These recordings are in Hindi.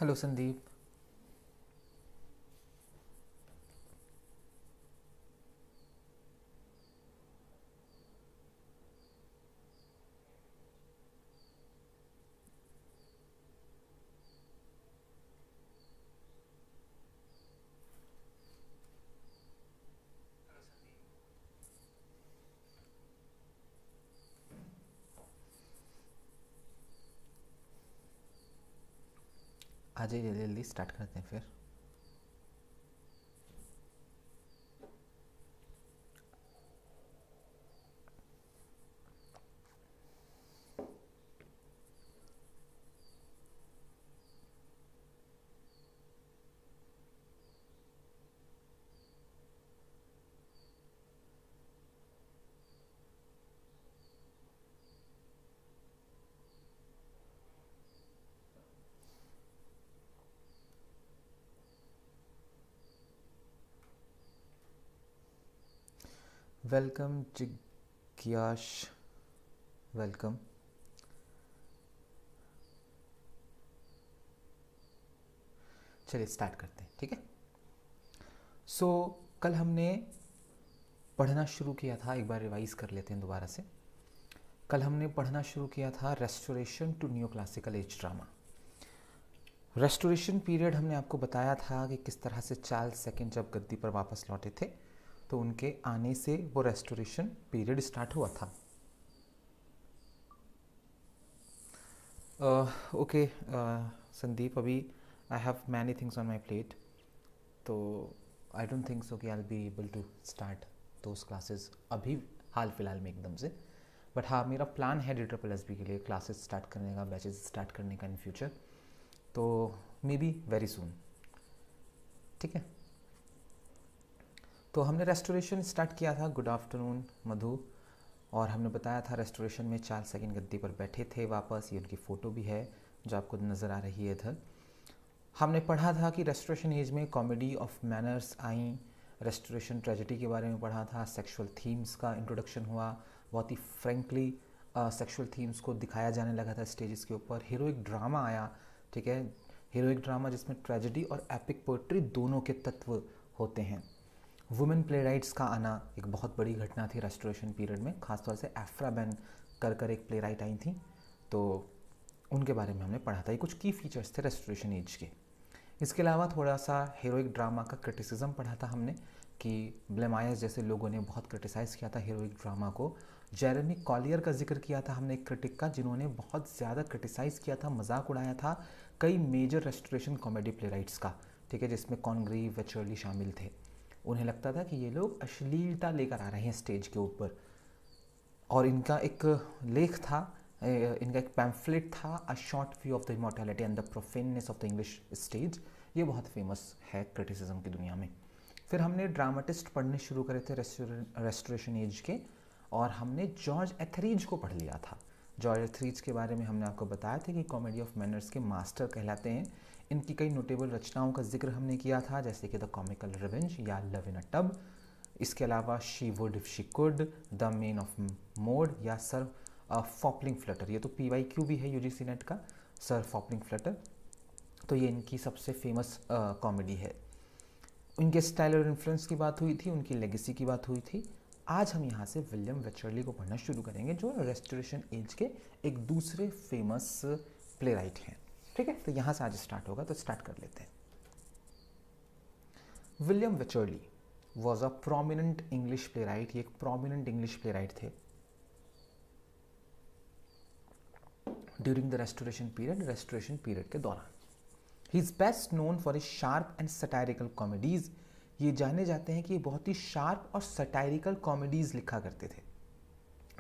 हेलो संदीप। आ जाइए, जल्दी जल्दी स्टार्ट करते हैं फिर। वेलकम जिज्ञाश, वेलकम। चलिए स्टार्ट करते हैं, ठीक है। सो कल हमने पढ़ना शुरू किया था, एक बार रिवाइज कर लेते हैं दोबारा से। कल हमने पढ़ना शुरू किया था restoration to new classical age drama. Restoration period हमने आपको बताया था कि किस तरह से चार्ल्स सेकंड जब गद्दी पर वापस लौटे थे तो उनके आने से वो रेस्टोरेशन पीरियड स्टार्ट हुआ था। ओके संदीप, अभी I have many things on my plate, तो आई डोंट थिंक सो कि I will be able to start those classes अभी हाल फिलहाल में एकदम से। बट हाँ, मेरा प्लान है DSSB के लिए क्लासेस स्टार्ट करने का, बैचेस स्टार्ट करने का इन फ्यूचर, तो मे बी वेरी सून, ठीक है। तो हमने रेस्टोरेशन स्टार्ट किया था। गुड आफ्टरनून मधु। और हमने बताया था रेस्टोरेशन में चार्ल्स सेकंड गद्दी पर बैठे थे वापस, ये उनकी फ़ोटो भी है जो आपको नज़र आ रही है इधर। हमने पढ़ा था कि रेस्टोरेशन एज में comedy of manners I, restoration tragedy के बारे में पढ़ा था, सेक्सुअल थीम्स का इंट्रोडक्शन हुआ, बहुत ही फ्रेंकली सेक्सुअल थीम्स को दिखाया जाने लगा था स्टेजेस के ऊपर। हीरोइक ड्रामा आया, ठीक है, हीरोइक ड्रामा जिसमें ट्रेजेडी और एपिक पोइट्री दोनों के तत्व होते हैं। वुमेन प्ले राइट्स का आना एक बहुत बड़ी घटना थी रेस्टोरेशन पीरियड में, खासतौर से एफ्रा बैन कर एक प्ले राइट आई थी, तो उनके बारे में हमने पढ़ा था। ये कुछ की फीचर्स थे रेस्टोरेशन एज के। इसके अलावा थोड़ा सा हीरोइक ड्रामा का क्रिटिसिज्म पढ़ा था हमने कि ब्लेमायस जैसे लोगों ने बहुत क्रिटिसाइज़ किया था हीरोइक ड्रामा को। जेरेमी कॉलियर का जिक्र किया था हमने, एक क्रिटिक का, जिन्होंने बहुत ज़्यादा क्रिटिसाइज़ किया था, मजाक उड़ाया था कई major restoration comedy playwrights का, ठीक है, जिसमें कॉनग्रीव, वेचर्ली शामिल थे। उन्हें लगता था कि ये लोग अश्लीलता लेकर आ रहे हैं स्टेज के ऊपर। और इनका एक लेख था, इनका एक पैम्फलेट था, a short view of the immortality and the profaneness of the English stage. ये बहुत फेमस है क्रिटिसिज्म की दुनिया में। फिर हमने ड्रामाटिस्ट पढ़ने शुरू करे थे रेस्टोरेशन एज के, और हमने जॉर्ज एथरीज को पढ़ लिया था। जॉर्ज एथरीज के बारे में हमने आपको बताया था कि कॉमेडी ऑफ मैनर्स के मास्टर कहलाते हैं। इनकी कई नोटेबल रचनाओं का जिक्र हमने किया था, जैसे कि द कॉमिकल रिवेंज या लव इन अ टब। इसके अलावा she would if she could, the main of mode या सर फॉपलिंग फ्लटर। ये तो PYQ भी है UGC नेट का, सर फॉपलिंग फ्लटर। तो ये इनकी सबसे फेमस कॉमेडी है। उनके स्टाइल और इन्फ्लुएंस की बात हुई थी, उनकी लेगेसी की बात हुई थी। आज हम यहाँ से विलियम वेचरली को पढ़ना शुरू करेंगे, जो रेस्टोरेशन एज के एक दूसरे फेमस प्ले राइट हैं, ठीक है। तो यहाँ से आज स्टार्ट होगा, तो स्टार्ट कर लेते हैं। William Wycherley was a prominent English playwright. ये एक प्रोमिनेंट इंग्लिश प्ले राइट थे ड्यूरिंग द रेस्टोरेशन पीरियड के दौरान। He is best known for his sharp and satirical comedies. ये जाने जाते हैं कि ये बहुत ही शार्प और सटायरिकल कॉमेडीज़ लिखा करते थे,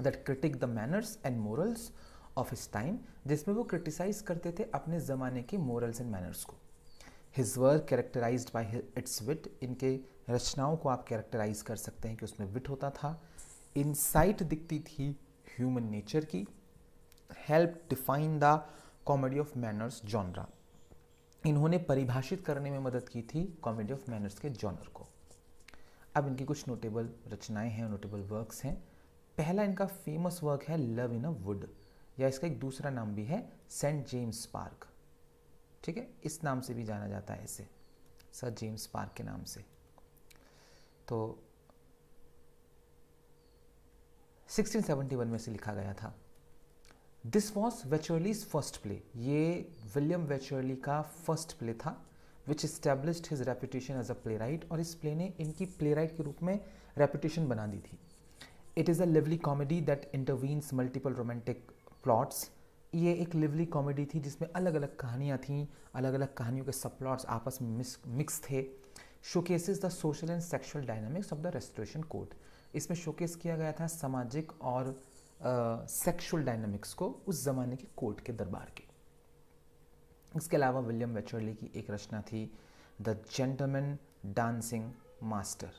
that critique the manners and morals of his time, जिसमें वो क्रिटिसाइज करते थे अपने ज़माने के मोरल्स एंड मैनर्स को। His work characterized by its wit. इनके रचनाओं को आप कैरेक्टराइज कर सकते हैं कि उसमें विट होता था, इनसाइट दिखती थी ह्यूमन नेचर की, help define the comedy of manners genre. इन्होंने परिभाषित करने में मदद की थी कॉमेडी ऑफ मैनर्स के जॉनर को। अब इनकी कुछ नोटेबल रचनाएं हैं, नोटेबल वर्क्स हैं। पहला इनका फेमस वर्क है लव इन अ वुड, या इसका एक दूसरा नाम भी है सेंट जेम्स पार्क। ठीक है, इस नाम से भी जाना जाता है इसे, सर जेम्स पार्क के नाम से। तो 1671 में से लिखा गया था। This was Wycherley's first play, ये विलियम वेचरली का फर्स्ट प्ले था, which established his reputation as a playwright, और इस प्ले ने इनकी प्ले राइट के रूप में रेपुटेशन बना दी थी। It is a lively comedy that intervenes multiple romantic plots, ये एक लिवली कॉमेडी थी जिसमें अलग अलग कहानियाँ थीं, अलग अलग कहानियों के सब प्लॉट्स आपस में मिक्स थे। Showcases the social and sexual dynamics of the restoration code, इसमें शोकेस किया गया था सामाजिक और सेक्सुअल डायनामिक्स को उस ज़माने के कोर्ट के दरबार के। इसके अलावा विलियम वेचरली की एक रचना थी the gentleman dancing master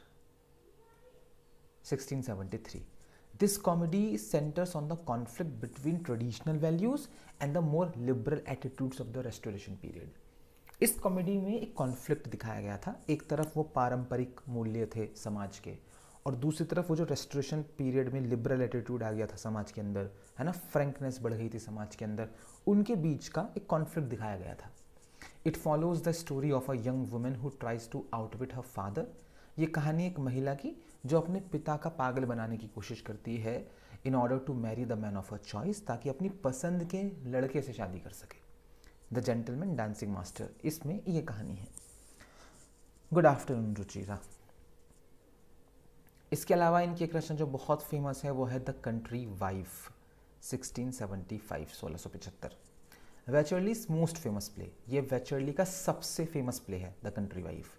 1673। This comedy centers on the conflict between traditional values and the more liberal attitudes of the Restoration period. इस कॉमेडी में एक कॉन्फ्लिक्ट दिखाया गया था, एक तरफ वो पारंपरिक मूल्य थे समाज के, और दूसरी तरफ वो जो रेस्टोरेशन पीरियड में लिबरल एटीट्यूड आ गया था समाज के अंदर, है ना, फ्रैंकनेस बढ़ गई थी समाज के अंदर, उनके बीच का एक कॉन्फ्लिक्ट दिखाया गया था। It follows the story of a young women who tries to outwit her father, ये कहानी एक महिला की जो अपने पिता का पागल बनाने की कोशिश करती है in order to marry the man of a choice, ताकि अपनी पसंद के लड़के से शादी कर सके। द जेंटलमैन डांसिंग मास्टर, इसमें ये कहानी है। Good afternoon Ruchira. इसके अलावा इनकी एक रचना जो बहुत फेमस है वो है the country wife 1675 1675। Wycherley's most famous play, ये वेचरली का सबसे फेमस प्ले है the country wife.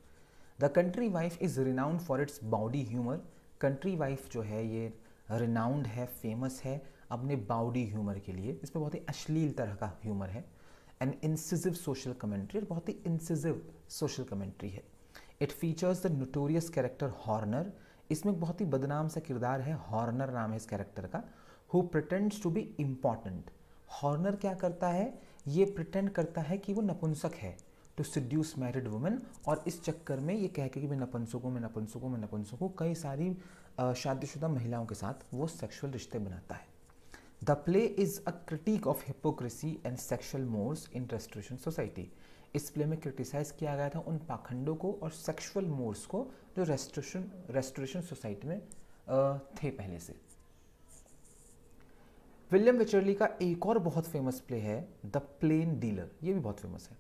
The country wife is renowned for its bawdy humour, country wife जो है ये रिनाउंड है, फेमस है अपने बाउडी ह्यूमर के लिए, इसमें बहुत ही अश्लील तरह का ह्यूमर है। एन इंसिसिव सोशल कमेंट्री, बहुत ही इंसिसिव सोशल कमेंट्री है। It features the notorious character Horner, इसमें बहुत ही बदनाम सा किरदार है, हॉर्नर नाम है इस कैरेक्टर का, who pretends to be important. Horner क्या करता है, ये प्रिटेंड करता है कि वो नपुंसक है, टू सिड्यूस मैरिड वुमेन, और इस चक्कर में ये कह के कि मैं नपुंसक हूँ, कई सारी शादीशुदा महिलाओं के साथ वो सेक्सुअल रिश्ते बनाता है। The play is a critic of hypocrisy and sexual mores in restoration society, इस प्ले में क्रिटिसाइज किया गया था उन पाखंडों को और सेक्सुअल मोर्स को जो रेस्टोरेशन सोसाइटी में थे पहले से। विलियम वेचरली का एक और बहुत फेमस प्ले है द प्लेन डीलर, ये भी बहुत फेमस है।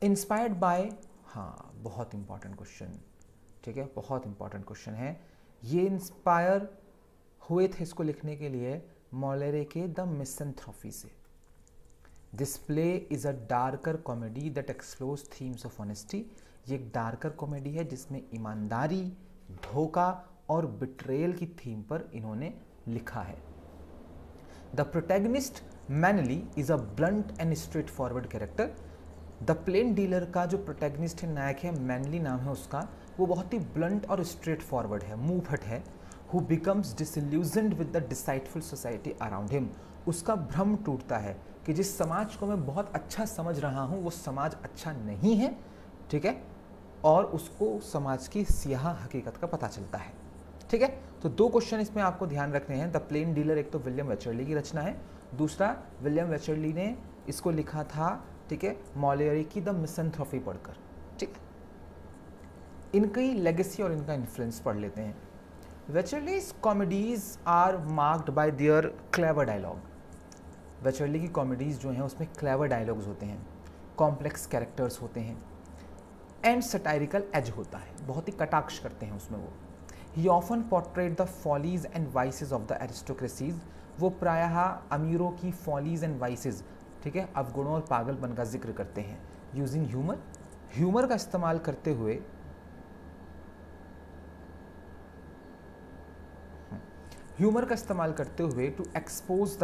इंस्पायर्ड बाय, हाँ बहुत इंपॉर्टेंट क्वेश्चन, ठीक है, बहुत इंपॉर्टेंट क्वेश्चन है। ये इंस्पायर हुए थे इसको लिखने के लिए मॉलेरे के द मिसैंथ्रोपी से। This play is a darker comedy that explores themes of honesty, ये एक डार्कर कॉमेडी है जिसमें ईमानदारी, धोखा और बिट्रेयल की थीम पर इन्होंने लिखा है। The protagonist Manly is a blunt and straightforward character, the Plain Dealer का जो प्रोटैगनिस्ट है, नायक है, मैनली नाम है उसका, वो बहुत ही ब्लंट और स्ट्रेट फॉरवर्ड है, मुंह फट है। Who becomes disillusioned with the deceitful society around him, उसका भ्रम टूटता है कि जिस समाज को मैं बहुत अच्छा समझ रहा हूँ वो समाज अच्छा नहीं है, ठीक है, और उसको समाज की सियाह हकीकत का पता चलता है, ठीक है। तो दो क्वेश्चन इसमें आपको ध्यान रखने हैं। द प्लेन डीलर एक तो विलियम वेचरली की रचना है, दूसरा विलियम वेचरली ने इसको लिखा था, ठीक है, मॉलेरे की द मिसैंथ्रोपी पढ़कर, ठीक है। इनकी लेगेसी और इनका इन्फ्लुएंस पढ़ लेते हैं। Wycherley's comedies are marked by their clever dialogue, Wycherley की कॉमेडीज जो हैं उसमें क्लेवर डायलॉग्स होते हैं, कॉम्प्लेक्स कैरेक्टर्स होते हैं, एंड सटायरिकल एज होता है, बहुत ही कटाक्ष करते हैं उसमें वो। He often portrait the follies and vices of the aristocracies, वो प्रायः अमीरों की फॉलीज एंड वाइसेस, ठीक है, अवगुणों और पागलपन का जिक्र करते हैं। यूजिंग ह्यूमर, ह्यूमर का इस्तेमाल करते हुए, टू एक्सपोज द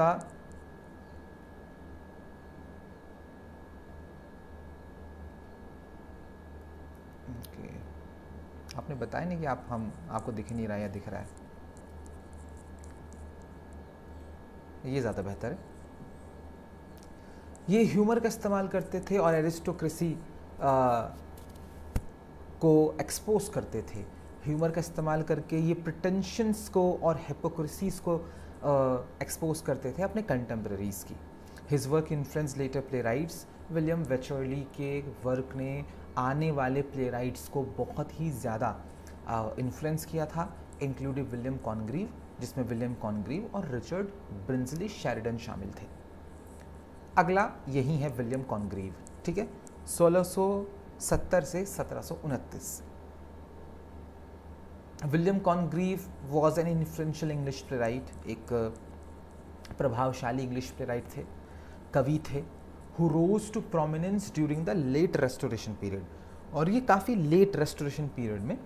आपने बताया नहीं कि आपको दिख नहीं रहा है या दिख रहा है, ये ज़्यादा बेहतर है। ये ह्यूमर का इस्तेमाल करते थे और एरिस्टोक्रेसी को एक्सपोज करते थे। ह्यूमर का इस्तेमाल करके ये प्रिटेंशंस को और हिपोक्रेसीज को एक्सपोज करते थे अपने कंटेम्प्रेरीज की। His work influence later playwrights. William Wycherley के वर्क ने आने वाले प्ले राइट्स को बहुत ही ज़्यादा इन्फ्लुएंस किया था, इंक्लूडिंग विलियम कॉनग्रीव, जिसमें विलियम कॉनग्रीव और रिचर्ड ब्रिंजली शेरिडन शामिल थे। अगला यही है विलियम कॉनग्रीव, ठीक है, 1670 से 1729। William Congreve was an influential English playwright, एक प्रभावशाली इंग्लिश प्ले राइट थे, कवि थे, who rose to prominence during the late restoration period, और ये काफ़ी लेट रेस्टोरेशन पीरियड में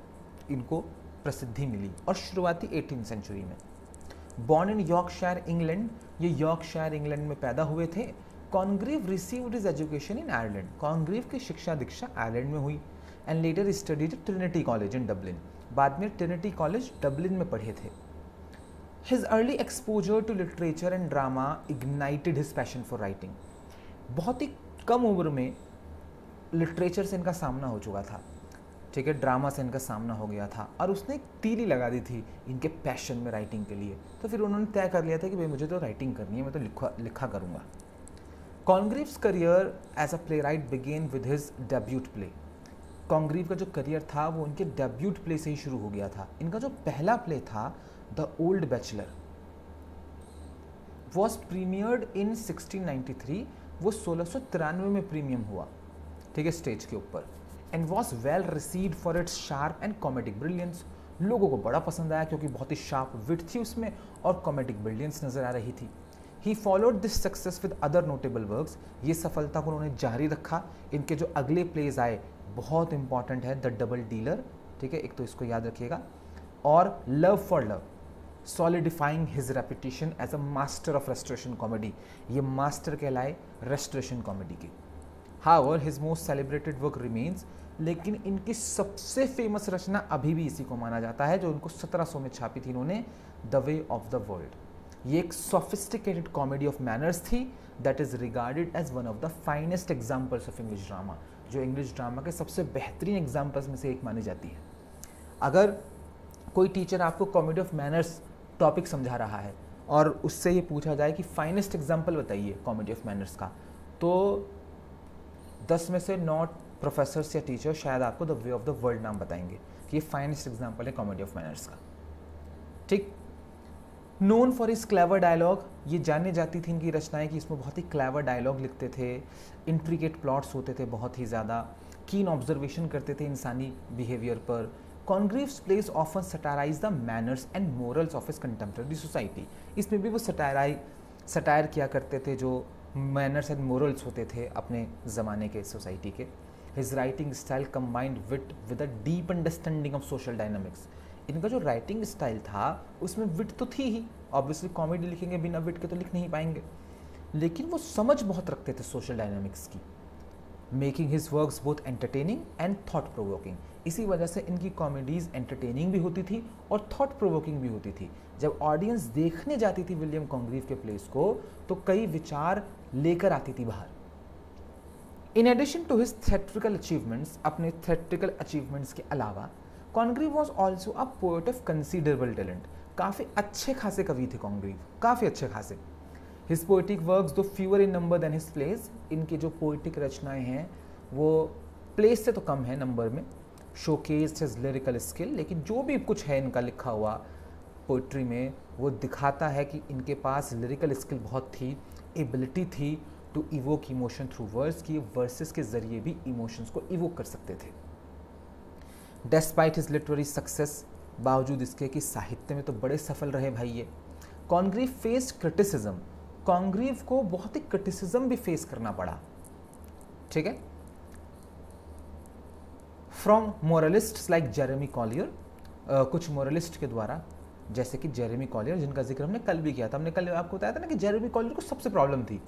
इनको प्रसिद्धि मिली और शुरुआती 18th सेंचुरी में। बॉर्न इन यॉर्कशायर इंग्लैंड, ये यॉर्कशायर इंग्लैंड में पैदा हुए थे। Congreve received his education in Ireland, Congreve की शिक्षा दीक्षा आयरलैंड में हुई, and later studied Trinity College in Dublin, बाद में ट्रिनिटी कॉलेज डबलिन में पढ़े थे। His early exposure to literature and drama ignited his passion for writing, बहुत ही कम उम्र में लिटरेचर से इनका सामना हो चुका था, ठीक है, ड्रामा से इनका सामना हो गया था, और उसने एक तीली लगा दी थी इनके पैशन में राइटिंग के लिए। तो फिर उन्होंने तय कर लिया था कि भाई मुझे तो राइटिंग करनी है, मैं तो लिखा करूँगा। Congreve's career as a playwright began with his debut play, Congreve का जो करियर था वो उनके डेब्यूट प्ले से ही शुरू हो गया था। इनका जो पहला प्ले था the old bachelor was premiered इन 1693, वो 1693 में प्रीमियम हुआ, ठीक है, स्टेज के ऊपर, and was well received for its sharp and comedic brilliance, लोगों को बड़ा पसंद आया क्योंकि बहुत ही शार्प विट थी उसमें और कॉमेडिक ब्रिलियंस नजर आ रही थी। He followed this success with other notable works, ये सफलता को उन्होंने जारी रखा। इनके जो अगले प्लेज आए बहुत इंपॉर्टेंट है, द डबल डीलर, ठीक है, एक तो इसको याद रखिएगा, और Love for Love, solidifying his reputation as a master of restoration comedy, ये मास्टर कहलाए रेस्टोरेशन कॉमेडी के। However his most celebrated work remains, लेकिन इनकी सबसे फेमस रचना अभी भी इसी को माना जाता है जो उनको 1700 में छापी थी इन्होंने, the Way of the World. ये एक सोफिस्टिकेटेड कॉमेडी ऑफ मैनर्स थी that is regarded as one of the finest examples of English drama, जो इंग्लिश ड्रामा के सबसे बेहतरीन एग्जाम्पल्स में से एक मानी जाती है। अगर कोई टीचर आपको कॉमेडी ऑफ मैनर्स टॉपिक समझा रहा है और उससे ये पूछा जाए कि फाइनेस्ट एग्जाम्पल बताइए कॉमेडी ऑफ मैनर्स का, तो 10 में से 9 प्रोफेसर्स या टीचर शायद आपको the Way of the world नाम बताएंगे कि ये फाइनेस्ट एग्जाम्पल है कॉमेडी ऑफ मैनर्स का, ठीक। नोन फॉर इस क्लेवर डायलॉग, ये जाने जाती थी इनकी रचनाएं कि इसमें बहुत ही क्लेवर डायलॉग लिखते थे, इंट्रिकेट प्लॉट्स होते थे बहुत ही ज़्यादा, कीन ऑब्जर्वेशन करते थे इंसानी बिहेवियर पर। Congreve's plays often satirize the manners and morals of his contemporary society, इसमें भी वो सटायर किया करते थे जो मैनर्स एंड मोरल्स होते थे अपने ज़माने के सोसाइटी के। His writing style combined wit with a deep understanding of social dynamics, इनका जो राइटिंग स्टाइल था उसमें विट तो थी ही, ऑब्वियसली कॉमेडी लिखेंगे बिना विट के तो लिख नहीं पाएंगे, लेकिन वो समझ बहुत रखते थे सोशल डायनामिक्स की। Making his works both entertaining and thought provoking, इसी वजह से इनकी कॉमेडीज एंटरटेनिंग भी होती थी और थॉट प्रोवोकिंग भी होती थी। जब ऑडियंस देखने जाती थी विलियम कॉनग्रीव के प्लेस को तो कई विचार लेकर आती थी बाहर। In addition to his theatrical achievements, अपने थिएट्रिकल अचीवमेंट्स के अलावा Congreve was also a poet of considerable talent, काफ़ी अच्छे खासे कवि थे कॉनग्रीव, काफ़ी अच्छे खासे। His poetic works though fewer in number than his plays, इनके जो पोएटिक रचनाएं हैं वो प्लेस से तो कम है नंबर में, शोकेस्ड हिज लिरिकल स्किल, लेकिन जो भी कुछ है इनका लिखा हुआ पोइट्री में वो दिखाता है कि इनके पास लिरिकल स्किल बहुत थी, एबिलिटी थी to evoke emotion through words, की वर्सेस के जरिए भी इमोशंस को इवोक कर सकते थे। डेस्पाइट हिज लिटरेरी सक्सेस, बावजूद इसके कि साहित्य में तो बड़े सफल रहे भाई ये, कॉनग्रीव फेस्ड क्रिटिसिज्म, कॉनग्रीव को बहुत ही क्रिटिसिज्म भी फेस करना पड़ा, ठीक है, फ्रॉम मोरलिस्ट्स लाइक जेरेमी कॉलियर, कुछ मोरलिस्ट के द्वारा जैसे कि जेरेमी कॉलियर, जिनका जिक्र हमने कल भी किया था, हमने कल आपको बताया था ना कि जेरेमी कॉलियर को सबसे प्रॉब्लम थी,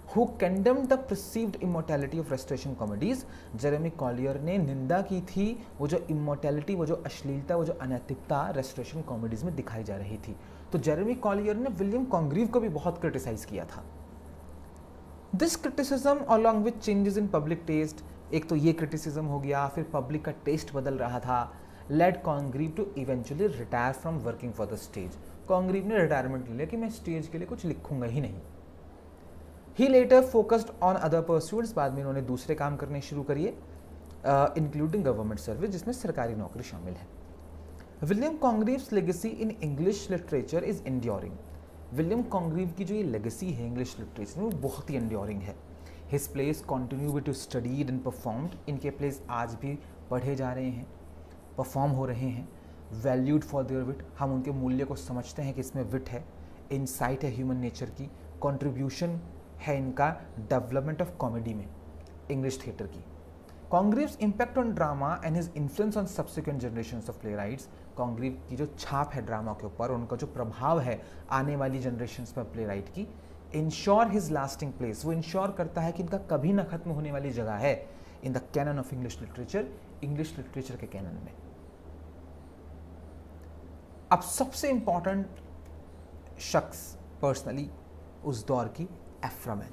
who condemned the perceived immortality of restoration comedies, Jeremy Collier ने निंदा की थी वो जो इमोर्टैलिटी, वो जो अश्लीलता, वो जो अनैतिकता रेस्टोरेशन कॉमेडीज में दिखाई जा रही थी। तो जेरेमी कॉलियर ने विलियम कॉनग्रीव को भी बहुत क्रिटिसाइज किया था। This criticism along with changes in public taste, एक तो ये क्रिटिसिज्म हो गया, फिर पब्लिक का टेस्ट बदल रहा था, led Congreve to eventually retire from working for the stage, Congreve ने रिटायरमेंट ले लिया कि मैं स्टेज के लिए कुछ लिखूंगा ही नहीं। He later focused on other pursuits, बाद में इन्होंने दूसरे काम करने शुरू करिए, इंक्लूडिंग गवर्नमेंट सर्विस, जिसमें सरकारी नौकरी शामिल है। William कॉन्ग्रीव्स legacy in English literature is enduring. William Congreve की जो ये लेगेसी है इंग्लिश लिटरेचर में वो बहुत ही एंड्योरिंग है। His plays continue to studied and performed, इनके प्लेस आज भी पढ़े जा रहे हैं, परफॉर्म हो रहे हैं। वैल्यूड फॉर देयर विट, हम उनके मूल्य को समझते हैं कि इसमें विट है, इनसाइट है ह्यूमन नेचर की, कंट्रीब्यूशन है इनका डेवलपमेंट ऑफ कॉमेडी में, इंग्लिश थिएटर की। Congreve's impact on drama and his influence on subsequent generations of playwrights, Congreve की जो छाप है ड्रामा के ऊपर, उनका जो प्रभाव है आने वाली जनरेशंस पर प्लेराइट की, इंश्योर हिज लास्टिंग प्लेस, वो इंश्योर करता है कि इनका कभी ना खत्म होने वाली जगह है in the canon of English literature, English literature के कैनन में। अब सबसे इंपॉर्टेंट शख्स पर्सनली उस दौर की, एफ्रा बैन,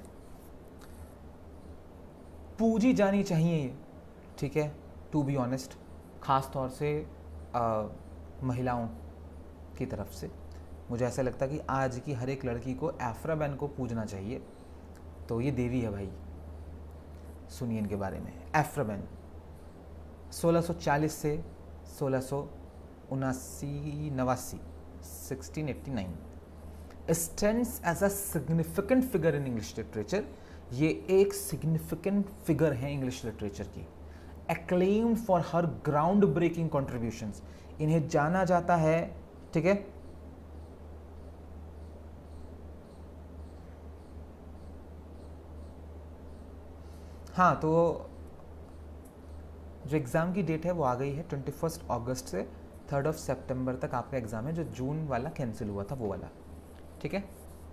पूजी जानी चाहिए, ठीक है, टू बी ऑनेस्ट, ख़ास तौर से महिलाओं की तरफ से। मुझे ऐसा लगता है कि आज की हर एक लड़की को एफ्रा बैन को पूजना चाहिए, तो ये देवी है भाई। सुनिए इनके बारे में। एफ्रा बैन 1640 से 1689 1689 stands as a significant figure in English literature, ये एक सिग्निफिकेंट फिगर है इंग्लिश लिटरेचर की। Acclaimed for her groundbreaking contributions, इन्हें जाना जाता है, ठीक है, हाँ, तो जो एग्ज़ाम की डेट है वो आ गई है, 21 अगस्त से 3 सितंबर तक आपका एग्ज़ाम है। जो जून वाला कैंसिल हुआ था वो वाला, ठीक है,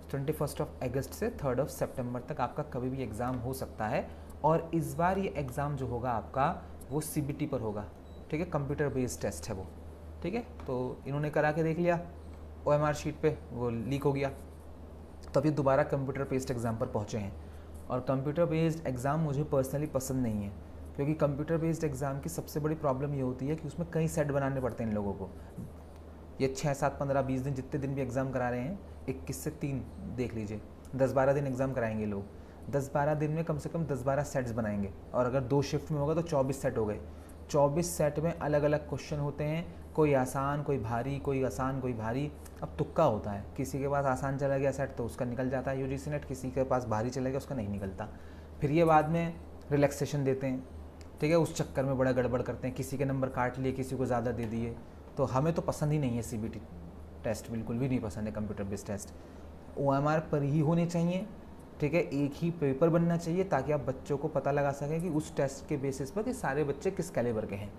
21 अगस्त से 3 सितंबर तक आपका कभी भी एग्ज़ाम हो सकता है। और इस बार ये एग्ज़ाम जो होगा आपका वो CBT पर होगा, ठीक है, कंप्यूटर बेस्ड टेस्ट है वो, ठीक है। तो इन्होंने करा के देख लिया OMR शीट पे, वो लीक हो गया, तब ये दोबारा कंप्यूटर बेस्ड एग्ज़ाम पर पहुँचे हैं। और कंप्यूटर बेस्ड एग्ज़ाम मुझे पर्सनली पसंद नहीं है, क्योंकि कंप्यूटर बेस्ड एग्ज़ाम की सबसे बड़ी प्रॉब्लम ये होती है कि उसमें कई सेट बनाने पड़ते हैं इन लोगों को। ये 6, 7, 15, 20 दिन, जितने दिन भी एग्ज़ाम करा रहे हैं, 21 से 3 देख लीजिए, 10-12 दिन एग्ज़ाम कराएंगे लोग। 10-12 दिन में कम से कम 10-12 सेट्स बनाएंगे, और अगर 2 शिफ्ट में होगा तो 24 सेट हो गए। 24 सेट में अलग अलग क्वेश्चन होते हैं, कोई आसान, कोई भारी, कोई आसान, कोई भारी। अब तुक्का होता है, किसी के पास आसान चला गया सेट तो उसका निकल जाता है UGC नेट, किसी के पास भारी चला गया उसका नहीं निकलता। फिर ये बाद में रिलैक्सेशन देते हैं, ठीक है, उस चक्कर में बड़ा गड़बड़ करते हैं, किसी के नंबर काट लिए, किसी को ज़्यादा दे दिए। तो हमें तो पसंद ही नहीं है CBT टेस्ट, बिल्कुल भी नहीं पसंद है कंप्यूटर बेस्ड टेस्ट। OMR पर ही होने चाहिए, ठीक है, एक ही पेपर बनना चाहिए, ताकि आप बच्चों को पता लगा सकें कि उस टेस्ट के बेसिस पर कि सारे बच्चे किस कैलिबर के हैं।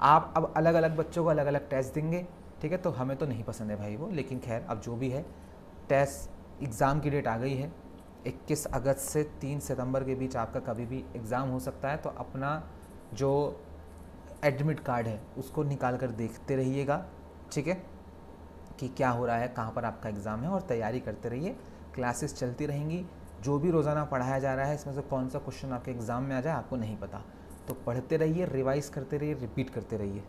आप अब अलग अलग बच्चों को अलग अलग टेस्ट देंगे, ठीक है, तो हमें तो नहीं पसंद है भाई वो। लेकिन खैर, अब जो भी है, टेस्ट एग्ज़ाम की डेट आ गई है, 21 अगस्त से 3 सितंबर के बीच आपका कभी भी एग्ज़ाम हो सकता है। तो अपना जो एडमिट कार्ड है उसको निकाल कर देखते रहिएगा, ठीक है, कि क्या हो रहा है, कहाँ पर आपका एग्ज़ाम है, और तैयारी करते रहिए। क्लासेस चलती रहेंगी, जो भी रोज़ाना पढ़ाया जा रहा है इसमें से कौन सा क्वेश्चन आपके एग्ज़ाम में आ जाए आपको नहीं पता, तो पढ़ते रहिए, रिवाइज़ करते रहिए, रिपीट करते रहिए,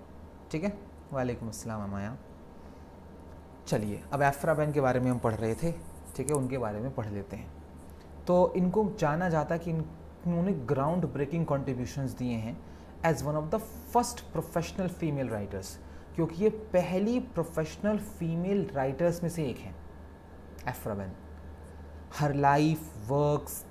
ठीक है। वालेकुम अस्सलाम अमाया। चलिए, अब एफ्रा बैन के बारे में हम पढ़ रहे थे, ठीक है, उनके बारे में पढ़ लेते हैं। तो इनको जाना जाता कि इन्होंने ग्राउंड ब्रेकिंग कॉन्ट्रीब्यूशंस दिए हैं as one of the first professional female writers, क्योंकि ये पहली प्रोफेशनल फीमेल राइटर्स में से एक हैं, एफ्रा बैन। हर life works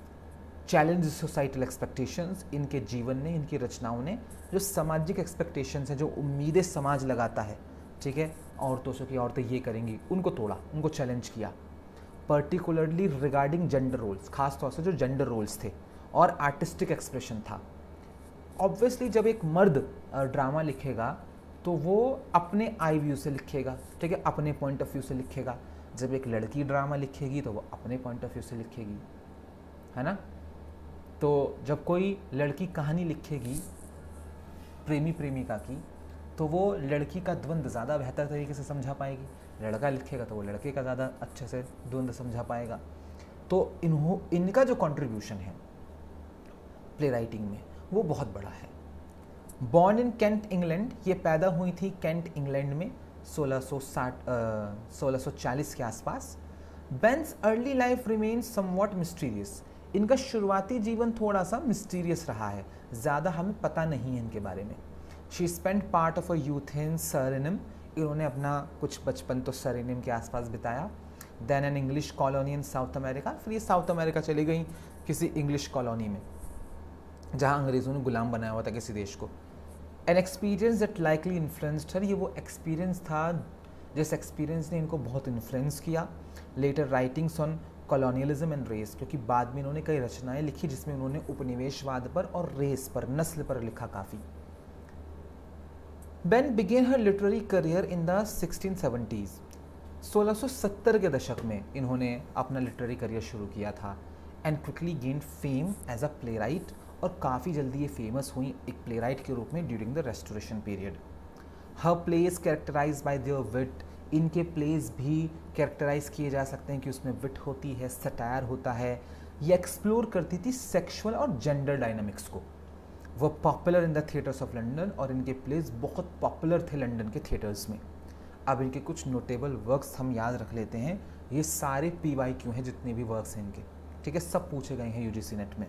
challenge societal expectations, इनके जीवन ने, इनकी रचनाओं ने जो सामाजिक एक्सपेक्टेशंस हैं, जो उम्मीदें समाज लगाता है, ठीक है, औरतों से कि औरतें ये करेंगी, उनको तोड़ा, उनको चैलेंज किया। पर्टिकुलरली रिगार्डिंग जेंडर रोल्स, खास तौर से जो जेंडर रोल्स थे, और आर्टिस्टिक एक्सप्रेशन था। ऑब्वियसली जब एक मर्द ड्रामा लिखेगा तो वो अपने आई व्यू से लिखेगा, ठीक है, अपने पॉइंट ऑफ व्यू से लिखेगा। जब एक लड़की ड्रामा लिखेगी तो वो अपने पॉइंट ऑफ व्यू से लिखेगी, है ना। तो जब कोई लड़की कहानी लिखेगी प्रेमी प्रेमिका की, तो वो लड़की का द्वंद्व ज़्यादा बेहतर तरीके से समझा पाएगी। लड़का लिखेगा तो वो लड़के का ज़्यादा अच्छे से द्वंद्व समझा पाएगा। तो इनका जो कंट्रीब्यूशन है प्ले राइटिंग में वो बहुत बड़ा है। बॉर्न इन कैंट इंग्लैंड, ये पैदा हुई थी कैंट इंग्लैंड में 1640 के आसपास। बेन्स early life remains somewhat mysterious, इनका शुरुआती जीवन थोड़ा सा मिस्टीरियस रहा है, ज़्यादा हमें पता नहीं है इनके बारे में। She spend part of a youth in Surinam, इन्होंने अपना कुछ बचपन तो सरेनिम के आसपास बिताया। Then an English colony in South America, फिर ये साउथ अमेरिका चली गई किसी इंग्लिश कॉलोनी में जहाँ अंग्रेज़ों ने गुलाम बनाया हुआ था किसी देश को। An experience that likely influenced her, ये वो एक्सपीरियंस था जिस एक्सपीरियंस ने इनको बहुत इन्फ्लुएंस किया। Later writings on colonialism and race, क्योंकि बाद में इन्होंने कई रचनाएं लिखी जिसमें उन्होंने उपनिवेशवाद पर और रेस पर, नस्ल पर लिखा काफ़ी। Behn began her literary career in the 1670s, 1670 के दशक में इन्होंने अपना लिटरेरी करियर शुरू किया था। And quickly gain fame as a playwright, और काफ़ी जल्दी ये फेमस हुई एक प्ले राइट के रूप में during the restoration period. Her plays characterize by their wit, इनके प्लेज भी कैरेक्टराइज किए जा सकते हैं कि उसमें विट होती है, सटायर होता है। ये एक्सप्लोर करती थी सेक्सुअल और जेंडर डायनामिक्स को। वो popular in the theatres of London, और इनके प्लेज बहुत पॉपुलर थे लंदन के थिएटर्स में। अब इनके कुछ नोटेबल वर्क्स हम याद रख लेते हैं, ये सारे PYQ हैं जितने भी वर्क्स हैं इनके, ठीक है, सब पूछे गए हैं UGC नेट में।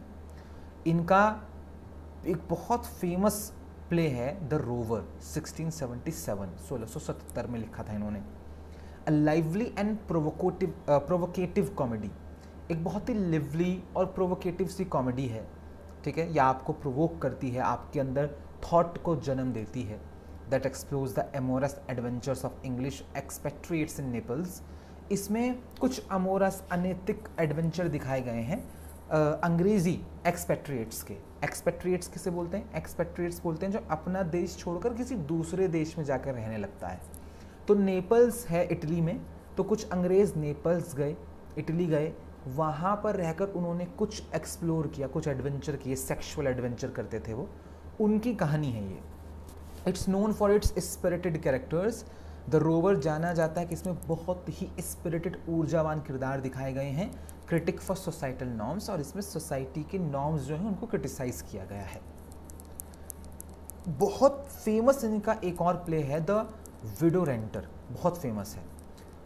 इनका एक बहुत फेमस प्ले है द रोवर, 1677 में लिखा था इन्होंने। A lively and provocative comedy, एक बहुत ही लिवली और प्रोवोकेटिव सी कॉमेडी है, ठीक है, या आपको प्रोवोक करती है, आपके अंदर थॉट को जन्म देती है। That explores the amorous adventures of English expatriates in Naples, इसमें कुछ अमोरस अनैतिक एडवेंचर दिखाए गए हैं अंग्रेज़ी एक्सपेट्रिएट्स के। एक्सपेट्रिएट्स किसे बोलते हैं? एक्सपेट्रिएट्स बोलते हैं जो अपना देश छोड़कर किसी दूसरे देश में जाकर रहने लगता है। तो नेपल्स है इटली में, तो कुछ अंग्रेज़ नेपल्स गए, इटली गए, वहाँ पर रहकर उन्होंने कुछ एक्सप्लोर किया, कुछ एडवेंचर किए, सेक्सुअल एडवेंचर करते थे वो, उनकी कहानी है ये। It's known for it's spirited characters, the rover जाना जाता है कि इसमें बहुत ही स्पिरिटेड ऊर्जावान किरदार दिखाए गए हैं। क्रिटिक फॉर सोसाइटल नॉर्म्स, और इसमें सोसाइटी के नॉर्म्स जो हैं उनको क्रिटिसाइज किया गया है। बहुत फेमस इनका एक और प्ले है द विडो रेंटर, बहुत फेमस है।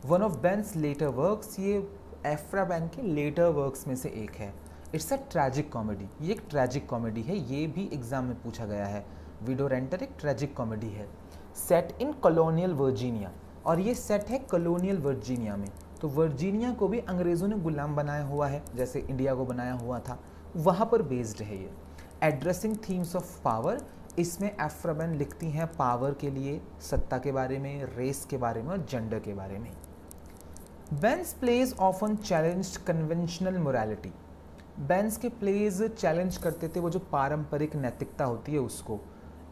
वन ऑफ बेन्स लेटर वर्क्स, ये एफ्रा बैन के लेटर वर्क्स में से एक है। इट्स अ ट्रैजिक कॉमेडी, ये एक ट्रैजिक कॉमेडी है, ये भी एग्जाम में पूछा गया है। विडो रेंटर एक ट्रैजिक कॉमेडी है, सेट इन कॉलोनियल वर्जीनिया, और ये सेट है कॉलोनियल वर्जीनिया में। तो वर्जीनिया को भी अंग्रेज़ों ने गुलाम बनाया हुआ है, जैसे इंडिया को बनाया हुआ था, वहाँ पर बेस्ड है ये। एड्रेसिंग थीम्स ऑफ पावर, इसमें एफ्रा बैन लिखती हैं पावर के लिए, सत्ता के बारे में, रेस के बारे में और जेंडर के बारे में। Behn's plays often challenged conventional morality, Behn's के प्लेज चैलेंज करते थे वो जो पारंपरिक नैतिकता होती है उसको।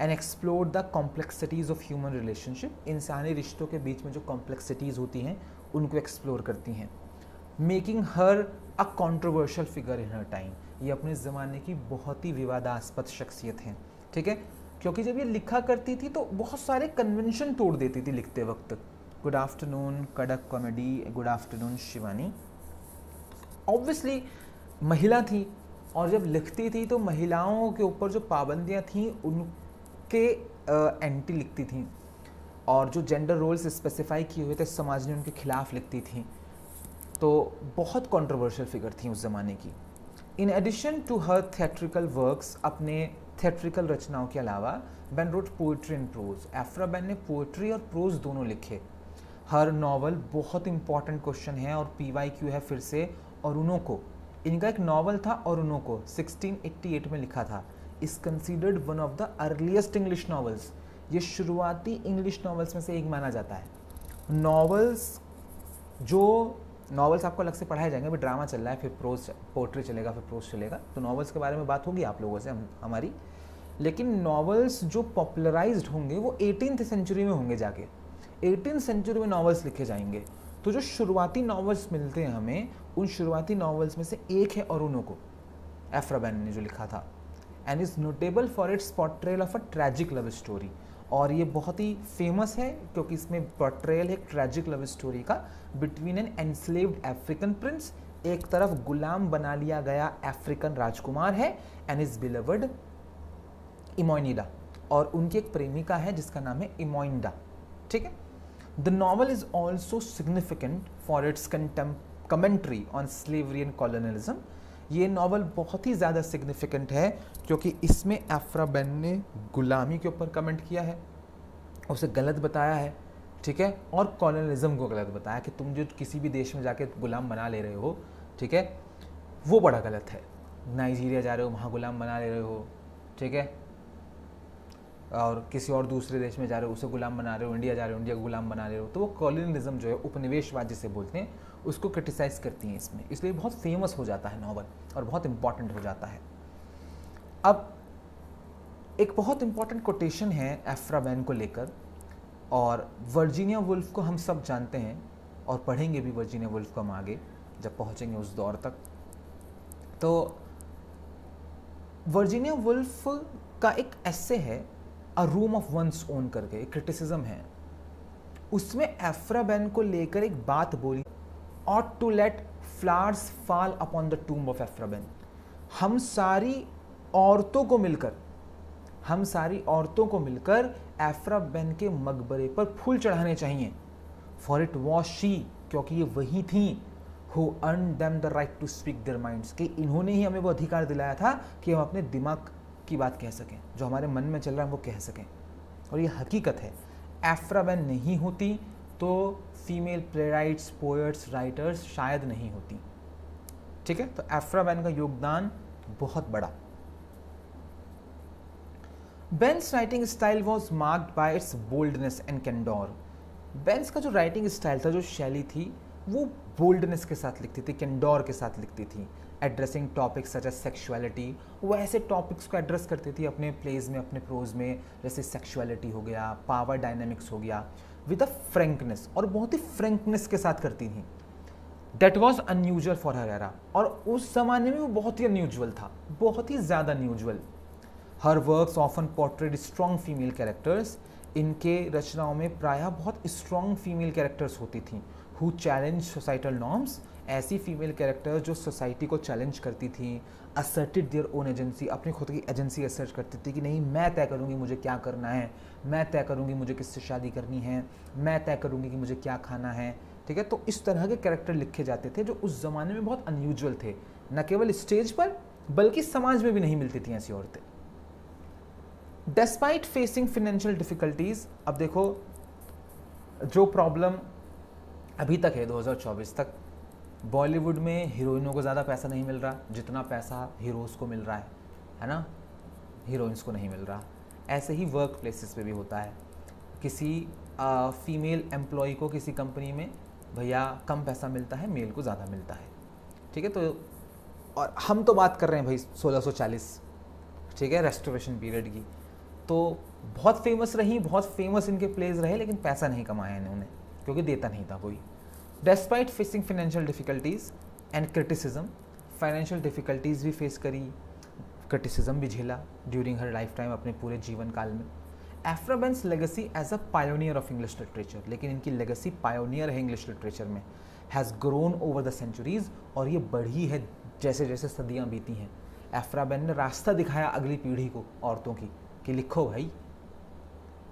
And explore the complexities of human relationship, इंसानी रिश्तों के बीच में जो कॉम्प्लेक्सिटीज़ होती हैं उनको एक्सप्लोर करती हैं। Making her a controversial figure in her time, ये अपने ज़माने की बहुत ही विवादास्पद शख्सियत हैं, ठीक है, क्योंकि जब ये लिखा करती थी तो बहुत सारे कन्वेंशन तोड़ देती थी लिखते वक्त। गुड आफ्टरनून कड़क comedy, good afternoon Shivani. Obviously महिला थी, और जब लिखती थी तो महिलाओं के ऊपर जो पाबंदियाँ थीं उनके एंटी लिखती थी, और जो जेंडर रोल्स स्पेसिफाई किए हुए थे समाज ने उनके खिलाफ लिखती थी। तो बहुत कंट्रोवर्शियल फिगर थी उस ज़माने की। In addition to her theatrical works, अपने थिएट्रिकल रचनाओं के अलावा Behn wrote poetry and prose, Aphra Behn ने पोइट्री और प्रोज दोनों लिखे। हर नॉवल, बहुत इंपॉर्टेंट क्वेश्चन है और PYQ है फिर से, औरुनो को, इनका एक नॉवल था औरुनो को, 1688 में लिखा था। Is considered one of the earliest English novels, ये शुरुआती इंग्लिश नॉवेल्स में से एक माना जाता है। नॉवेल्स आपको अलग से पढ़ाए जाएंगे, अभी ड्रामा चल रहा है, फिर प्रोज पोट्री चलेगा, फिर प्रोज चलेगा, तो नॉवेल्स के बारे में बात होगी आप लोगों से हमारी। लेकिन नॉवेल्स जो पॉपुलराइज्ड होंगे वो 18th सेंचुरी में होंगे, जाके 18th सेंचुरी में नॉवेल्स लिखे जाएंगे। तो जो शुरुआती नॉवेल्स मिलते हैं हमें, उन शुरुआती नॉवेल्स में से एक है औरुनो को, एफ्रा बैन ने जो लिखा था। And is notable for its portrayal of a tragic love story, और ये बहुत ही फेमस है क्योंकि इसमें पोर्ट्रेयल है एक ट्रैजिक लव स्टोरी का between an enslaved African prince, एक तरफ गुलाम बना लिया गया अफ्रीकन राजकुमार है, एंड इज बिलवर्ड इमोइनिडा, और उनकी एक प्रेमिका है जिसका नाम है इमोइंडा, ठीक है। The novel is also significant for its commentary on slavery and colonialism, ये नॉवल बहुत ही ज़्यादा सिग्निफिकेंट है क्योंकि इसमें एफ्रा बेन ने गुलामी के ऊपर कमेंट किया है, उसे गलत बताया है, ठीक है, और कॉलोनिज्म को गलत बताया कि तुम जो किसी भी देश में जाके गुलाम बना ले रहे हो, ठीक है, वो बड़ा गलत है। नाइजीरिया जा रहे हो, वहाँ गुलाम बना ले रहे हो, ठीक है, और किसी और दूसरे देश में जा रहे हो, उसे गुलाम बना रहे हो, इंडिया जा रहे हो, इंडिया को गुलाम बना रहे हो, तो वो कॉलोनिज्म जो है, उपनिवेशवाद जिसे बोलते हैं, उसको क्रिटिसाइज़ करती हैं इसमें, इसलिए बहुत फेमस हो जाता है नॉवल और बहुत इंपॉर्टेंट हो जाता है। अब एक बहुत इंपॉर्टेंट कोटेशन है एफ्रा बेन को लेकर, और वर्जीनिया वुल्फ को हम सब जानते हैं और पढ़ेंगे भी वर्जीनिया वुल्फ को हम आगे जब पहुँचेंगे उस दौर तक। तो वर्जीनिया वुल्फ का एक एस्से है अ रूम ऑफ वंस ओन करके, एक क्रिटिसिज्म है, उसमें एफ्रा बेन को लेकर एक बात बोली, ought to let flowers fall upon the tomb of Aphra Behn. हम सारी औरतों को मिलकर एफ्रा बेन के मकबरे पर फूल चढ़ाने चाहिए। फॉर इट वॉज शी, क्योंकि ये वही थी, who earned them the right to speak their minds, कि इन्होंने ही हमें वो अधिकार दिलाया था कि हम अपने दिमाग की बात कह सकें, जो हमारे मन में चल रहा है वो कह सकें, और ये हकीकत है। एफ्रा बेन नहीं होती तो फीमेल प्लेराइट्स, पोएट्स, राइटर्स शायद नहीं होती, ठीक है। तो एफ्रा बेन का योगदान बहुत बड़ा। बेन्स writing style was marked by it's boldness and candour. बेन्स का जो राइटिंग स्टाइल था, जो शैली थी, वो बोल्डनेस के साथ लिखती थी, कैंडोर के साथ लिखती थी। Addressing topics such as sexuality, वो ऐसे टॉपिक्स को एड्रेस करती थी अपने प्लेज में, अपने प्रोज में, जैसे सेक्सुअलिटी हो गया, पावर डायनेमिक्स हो गया, विद अ फ्रेंकनेस, और बहुत ही फ्रेंकनेस के साथ करती थी। That was unusual for her era, और उस जमाने में वो बहुत ही अनयूजुअल था, बहुत ही ज़्यादा अनयूजुअल। हर works often portrayed strong female characters, इनके रचनाओं में प्रायः बहुत स्ट्रॉन्ग फीमेल कैरेक्टर्स होती थी। हु चैलेंज सोसाइटल नॉर्म्स, ऐसी फीमेल कैरेक्टर जो सोसाइटी को चैलेंज करती थी। असर्टेड देयर ओन एजेंसी, अपनी खुद की एजेंसी असर्ट करती थी कि नहीं, मैं तय करूँगी मुझे क्या करना है, मैं तय करूँगी मुझे किससे शादी करनी है, मैं तय करूँगी कि मुझे क्या खाना है, ठीक है। तो इस तरह के कैरेक्टर लिखे जाते थे जो उस ज़माने में बहुत अनयूजुअल थे, न केवल स्टेज पर बल्कि समाज में भी नहीं मिलती थी ऐसी औरतें। डेस्पाइट फेसिंग फाइनेंशियल डिफिकल्टीज, अब देखो जो प्रॉब्लम अभी तक है 2024 तक, बॉलीवुड में हीरोइनों को ज़्यादा पैसा नहीं मिल रहा जितना पैसा हीरोज़ को मिल रहा है ना, हीरोइंस को नहीं मिल रहा। ऐसे ही वर्क प्लेसेस पे भी होता है, किसी फीमेल एम्प्लॉय को किसी कंपनी में भैया कम पैसा मिलता है, मेल को ज़्यादा मिलता है, ठीक है। तो और हम तो बात कर रहे हैं भाई 1640, ठीक है, रेस्टोरेशन पीरियड की, तो बहुत फेमस रही, बहुत फेमस इनके प्लेज रहे, लेकिन पैसा नहीं कमाया इन्होंने क्योंकि देता नहीं था कोई। Despite facing financial difficulties and criticism, financial difficulties भी फेस करी, क्रिटिसिज्म भी झेला ड्यूरिंग हर लाइफ टाइम, अपने पूरे जीवन काल में। Aphra Behn's legacy as a pioneer of English literature, लेकिन इनकी लेगेसी पायोनियर है इंग्लिश लिटरेचर में, has grown over the centuries, और ये बढ़ी है जैसे जैसे सदियाँ बीती हैं। एफ्रा बेन ने रास्ता दिखाया अगली पीढ़ी को औरतों की कि लिखो भाई।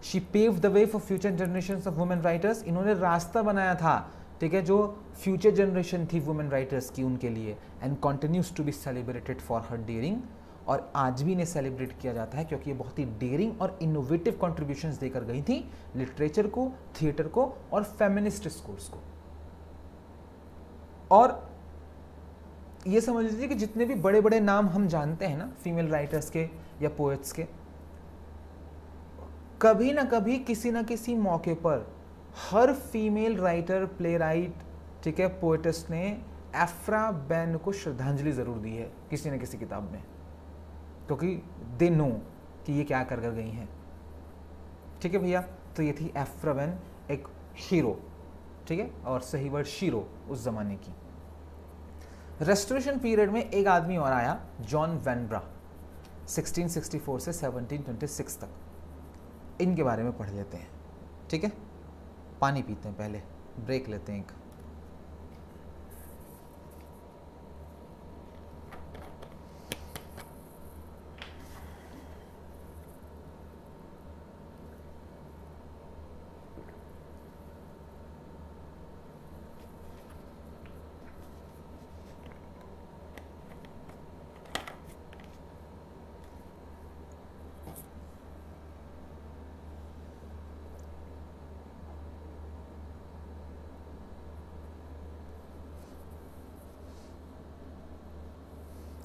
She pave the way for future generation of women writers, इन्होंने रास्ता बनाया था, ठीक है, जो फ्यूचर जनरेशन थी वुमेन राइटर्स की उनके लिए। And continues to be celebrated for her daring, और आज भी इन्हें सेलिब्रेट किया जाता है क्योंकि ये बहुत ही डेयरिंग और इनोवेटिव कॉन्ट्रीब्यूशंस देकर गई थी लिटरेचर को, थिएटर को और फेमिनिस्ट डिस्कोर्स को। और ये समझ लीजिए कि जितने भी बड़े बड़े नाम हम जानते हैं ना फीमेल राइटर्स के या पोएट्स के, कभी ना कभी किसी ना किसी मौके पर हर फीमेल राइटर, प्ले राइट, ठीक है, पोएटिस्ट ने एफ्रा बेन को श्रद्धांजलि ज़रूर दी है किसी न किसी किताब में, क्योंकि दे नो कि ये क्या कर गई हैं, ठीक है भैया। तो ये थी एफ्रा बेन, एक हीरो, ठीक है, और सही वर्ड शीरो उस ज़माने की। रेस्टोरेशन पीरियड में एक आदमी और आया, जॉन वैनब्रा, 1664 से 1726 तक। इनके बारे में पढ़ लेते हैं, ठीक है। पानी पीते हैं, पहले ब्रेक लेते हैं एक।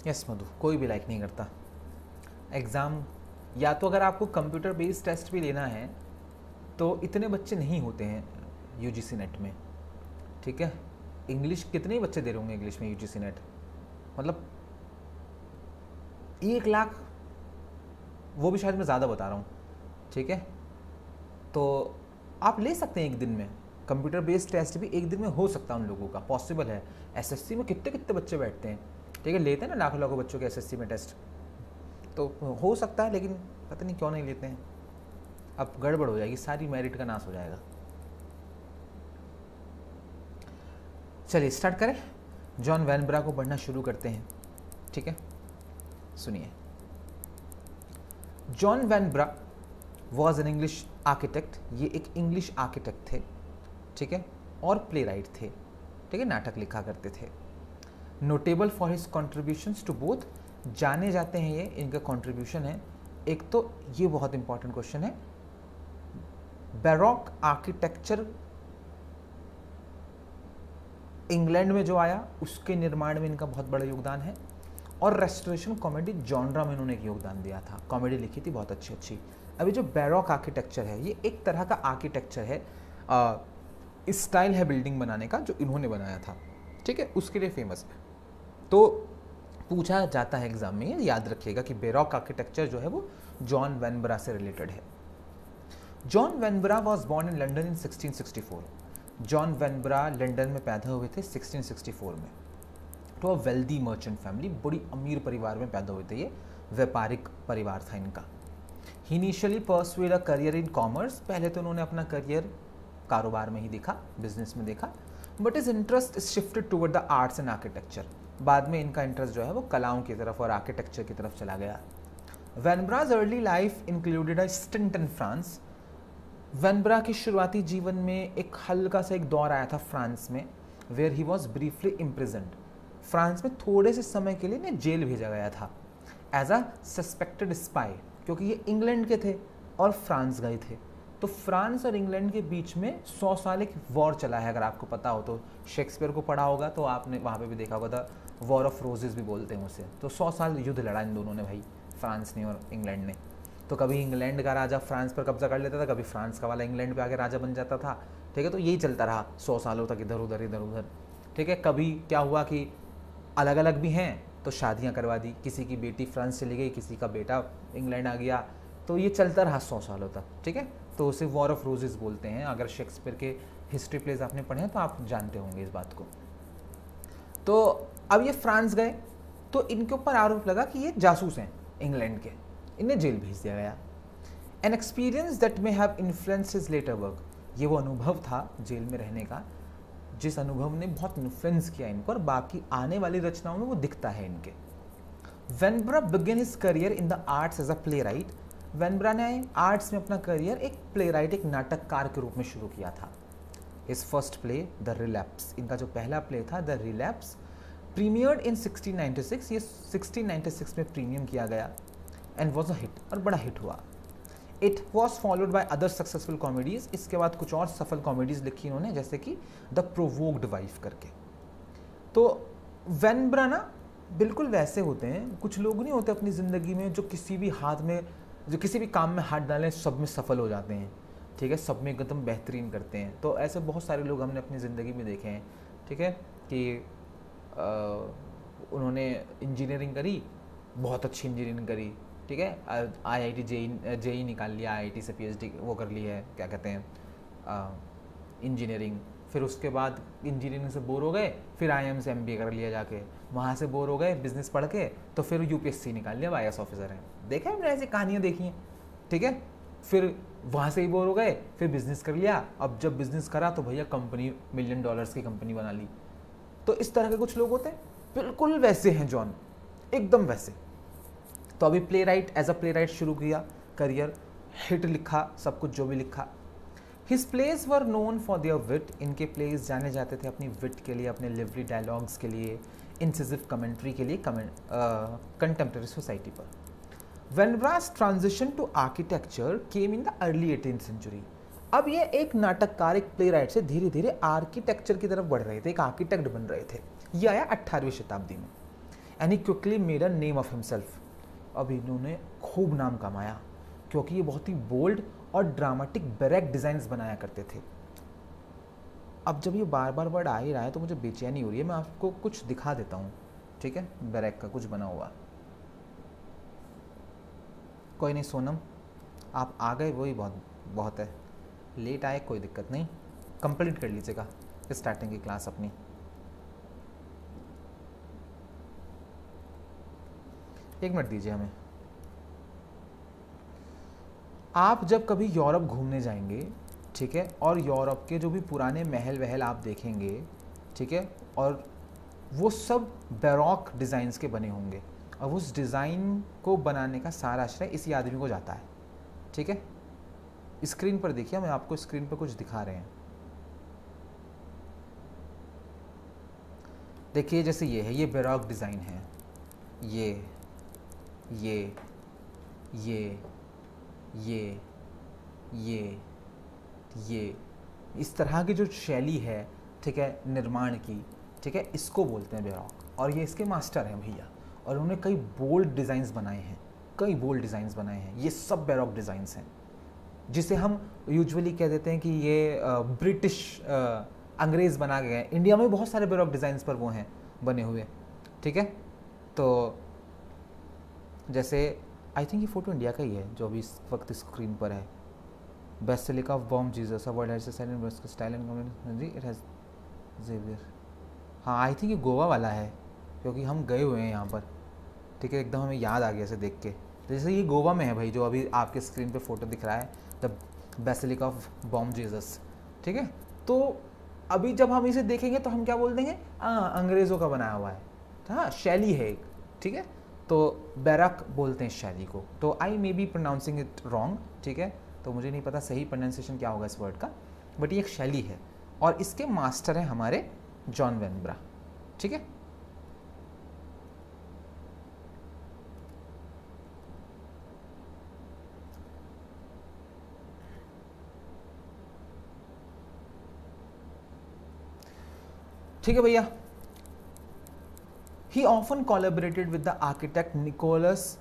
यस मधु, कोई भी लाइक नहीं करता एग्ज़ाम। या तो अगर आपको कंप्यूटर बेस्ड टेस्ट भी लेना है तो इतने बच्चे नहीं होते हैं यूजीसी नेट में, ठीक है। इंग्लिश कितने ही बच्चे दे रहे होंगे इंग्लिश में यूजीसी नेट, मतलब 1 लाख, वो भी शायद मैं ज़्यादा बता रहा हूँ, ठीक है। तो आप ले सकते हैं एक दिन में, कंप्यूटर बेस्ड टेस्ट भी एक दिन में हो सकता है उन लोगों का, पॉसिबल है। एसएससी में कितने कितने बच्चे बैठते हैं, ठीक है, लेते हैं ना लाखों लाखों बच्चों के एसएससी में टेस्ट, तो हो सकता है, लेकिन पता नहीं क्यों नहीं लेते हैं। अब गड़बड़ हो जाएगी, सारी मेरिट का नाश हो जाएगा। चलिए स्टार्ट करें, जॉन वैनब्रा को पढ़ना शुरू करते हैं, ठीक है। सुनिए, John Vanbrugh was an English architect, ये एक इंग्लिश आर्किटेक्ट थे, ठीक है, और प्ले राइट थे, ठीक है, नाटक लिखा करते थे। Notable for his contributions to both, जाने जाते हैं ये, इनका कॉन्ट्रीब्यूशन है। एक तो ये बहुत इंपॉर्टेंट क्वेश्चन है, बैरोक आर्किटेक्चर इंग्लैंड में जो आया उसके निर्माण में इनका बहुत बड़ा योगदान है, और रेस्टोरेशन कॉमेडी जॉनरा में इन्होंने एक योगदान दिया था, कॉमेडी लिखी थी बहुत अच्छी अच्छी। अभी जो बैरोक आर्किटेक्चर है ये एक तरह का आर्किटेक्चर है, स्टाइल है बिल्डिंग बनाने का जो इन्होंने बनाया था, ठीक है, उसके लिए फेमस है। तो पूछा जाता है एग्जाम में, याद रखिएगा कि बैरोक आर्किटेक्चर जो है वो जॉन वैनब्रा से रिलेटेड है। John Vanbrugh was born in London in 1664। John Vanbrugh London में पैदा हुए थे 1664 में, to a wealthy merchant family, बड़ी अमीर परिवार में पैदा हुए थे, ये व्यापारिक परिवार था इनका। He initially pursued a career in commerce, पहले तो उन्होंने अपना करियर कारोबार में ही देखा, बिजनेस में देखा, but is interest shifted toward the arts and architecture, बाद में इनका इंटरेस्ट जो है वो कलाओं की तरफ और आर्किटेक्चर की तरफ चला गया। Vanbrugh's early life included a stint in France, Vanbrugh की शुरुआती जीवन में एक हल्का सा एक दौर आया था फ्रांस में, where he was briefly imprisoned, France में थोड़े से समय के लिए इन्हें जेल भेजा गया था एज अ सस्पेक्टेड स्पाई, क्योंकि ये इंग्लैंड के थे और फ्रांस गए थे। तो फ्रांस और इंग्लैंड के बीच में 100 साल एक वॉर चला है, अगर आपको पता हो तो, शेक्सपियर को पढ़ा होगा तो आपने वहाँ पे भी देखा होगा था, वॉर ऑफ रोजेस भी बोलते हैं उसे। तो 100 साल युद्ध लड़ा इन दोनों ने भाई, फ्रांस ने और इंग्लैंड ने। तो कभी इंग्लैंड का राजा फ्रांस पर कब्जा कर लेता था, कभी फ्रांस का वाला इंग्लैंड पे आके राजा बन जाता था, ठीक है। तो यही चलता रहा 100 सालों तक, इधर उधर, ठीक है। कभी क्या हुआ कि अलग अलग भी हैं तो शादियां करवा दी, किसी की बेटी फ्रांस चली गई, किसी का बेटा इंग्लैंड आ गया, तो ये चलता रहा 100 सालों तक, ठीक है। तो उसे वॉर ऑफ रोजेस बोलते हैं। अगर शेक्सपियर के हिस्ट्री प्लेज आपने पढ़े हैं तो आप जानते होंगे इस बात को। तो अब ये फ्रांस गए तो इनके ऊपर आरोप लगा कि ये जासूस हैं इंग्लैंड के, इन्हें जेल भेज दिया गया। An experience that may have influenced his later work, ये वो अनुभव था जेल में रहने का जिस अनुभव ने बहुत इन्फ्लुएंस किया इनको, और बाकी आने वाली रचनाओं में वो दिखता है इनके। Vanbrugh began his career in the arts as a playwright, Vanbrugh ने आर्ट्स में अपना करियर एक प्ले राइट, एक नाटककार के रूप में शुरू किया था। His first play the relapse, इनका जो पहला प्ले था द रिलैप्स, प्रीमियर्ड इन 1696, ये 1696 में प्रीमियम किया गया, एंड वॉज अ हिट, और बड़ा हिट हुआ। It was followed by other successful comedies, इसके बाद कुछ और सफल कॉमेडीज लिखी इन्होंने, जैसे कि द प्रोवोक्ड वाइफ करके। तो वैनब्रा ना बिल्कुल वैसे होते हैं, कुछ लोग नहीं होते अपनी ज़िंदगी में जो किसी भी किसी भी काम में हाथ डालें सब में सफल हो जाते हैं, ठीक है, सब में एकदम बेहतरीन करते हैं। तो ऐसे बहुत सारे लोग हमने अपनी ज़िंदगी में देखे हैं, ठीक है, कि उन्होंने इंजीनियरिंग करी, बहुत अच्छी इंजीनियरिंग करी, ठीक है, IIT जेई निकाल लिया, IIT से PhD वो कर ली है, क्या कहते हैं, इंजीनियरिंग। फिर उसके बाद इंजीनियरिंग से बोर हो गए, फिर IIM से MBA कर लिया जाके, वहाँ से बोर हो गए बिजनेस पढ़ के, तो फिर UPSC निकाल लिया, IAS ऑफिसर हैं। देखा है हमने ऐसी कहानियाँ देखी हैं, ठीक है। फिर वहाँ से ही बोर हो गए, फिर बिजनेस कर लिया, अब जब बिजनेस करा तो भैया कंपनी $1 मिलियन की कंपनी बना ली। तो इस तरह के कुछ लोग होते हैं, बिल्कुल वैसे हैं जॉन, एकदम वैसे। तो अभी playwright, as a playwright शुरू किया करियर, हिट लिखा, सब कुछ जो भी लिखा। His plays were known for their wit, इनके प्लेज जाने जाते थे अपनी विट के लिए, अपने लिवरी डायलॉग्स के लिए, इंसिसिव कमेंट्री के लिए कंटेम्प्रेरी सोसाइटी पर। Vanbrugh's transition to architecture came in the early 18th century, अब ये एक नाटककार, एक प्ले राइट से धीरे धीरे आर्किटेक्चर की तरफ बढ़ रहे थे, एक आर्किटेक्ट बन रहे थे। ये आया 18वीं शताब्दी में। And he quickly made a name of himself. अब इन्होंने खूब नाम कमाया क्योंकि ये बहुत ही बोल्ड और ड्रामेटिक बैरक डिज़ाइंस बनाया करते थे। अब जब ये बार बार वर्ड आ ही रहा है तो मुझे बेचैनी हो रही है, मैं आपको कुछ दिखा देता हूँ, ठीक है, बैरक का कुछ बना हुआ। कोई नहीं सोनम, आप आ गए वही बहुत बहुत है, लेट आए कोई दिक्कत नहीं, कंप्लीट कर लीजिएगा स्टार्टिंग की क्लास अपनी। एक मिनट दीजिए हमें। आप जब कभी यूरोप घूमने जाएंगे, ठीक है, और यूरोप के जो भी पुराने महल वहल आप देखेंगे, ठीक है, और वो सब बैरोक डिज़ाइंस के बने होंगे, और उस डिज़ाइन को बनाने का सारा श्रेय इसी आदमी को जाता है, ठीक है। स्क्रीन पर देखिए, मैं आपको स्क्रीन पर कुछ दिखा रहे हैं। देखिए जैसे ये है, ये बैरोक डिज़ाइन है, ये ये ये ये ये इस तरह की जो शैली है, ठीक है, निर्माण की, ठीक है, इसको बोलते हैं बैरोक। और ये इसके मास्टर हैं भैया, और उन्होंने कई बोल्ड डिज़ाइंस बनाए हैं, कई बोल्ड डिज़ाइंस बनाए हैं। ये सब बैरोक डिज़ाइंस हैं, जिसे हम यूजुअली कह देते हैं कि ये ब्रिटिश अंग्रेज़ बना गए हैं। इंडिया में बहुत सारे बैरोक डिज़ाइंस पर वो हैं बने हुए, ठीक है। तो जैसे आई थिंक ये फ़ोटो इंडिया का ही है जो अभी इस वक्त स्क्रीन पर है। Basilica of Bom Jesus, a world heritage site in style and community, it has Xavier. हाँ आई थिंक ये गोवा वाला है, क्योंकि हम गए हुए हैं यहाँ पर, ठीक है, एकदम हमें याद आ गया इसे देख के। जैसे ये गोवा में है भाई, जो अभी आपके स्क्रीन पे फ़ोटो दिख रहा है, the basilica of Bom Jesus, ठीक है। तो अभी जब हम इसे देखेंगे तो हम क्या बोल देंगे, अंग्रेज़ों का बनाया हुआ है, हाँ शैली है एक, ठीक है। तो बैरक बोलते हैं शैली को। तो I may be pronouncing it wrong, ठीक है, तो मुझे नहीं पता सही प्रोनाउंसिएशन क्या होगा इस वर्ड का, बट ये एक शैली है, और इसके मास्टर हैं हमारे जॉन वेनब्रा, ठीक है। ठीक है भैया। He often collaborated with the architect Nicholas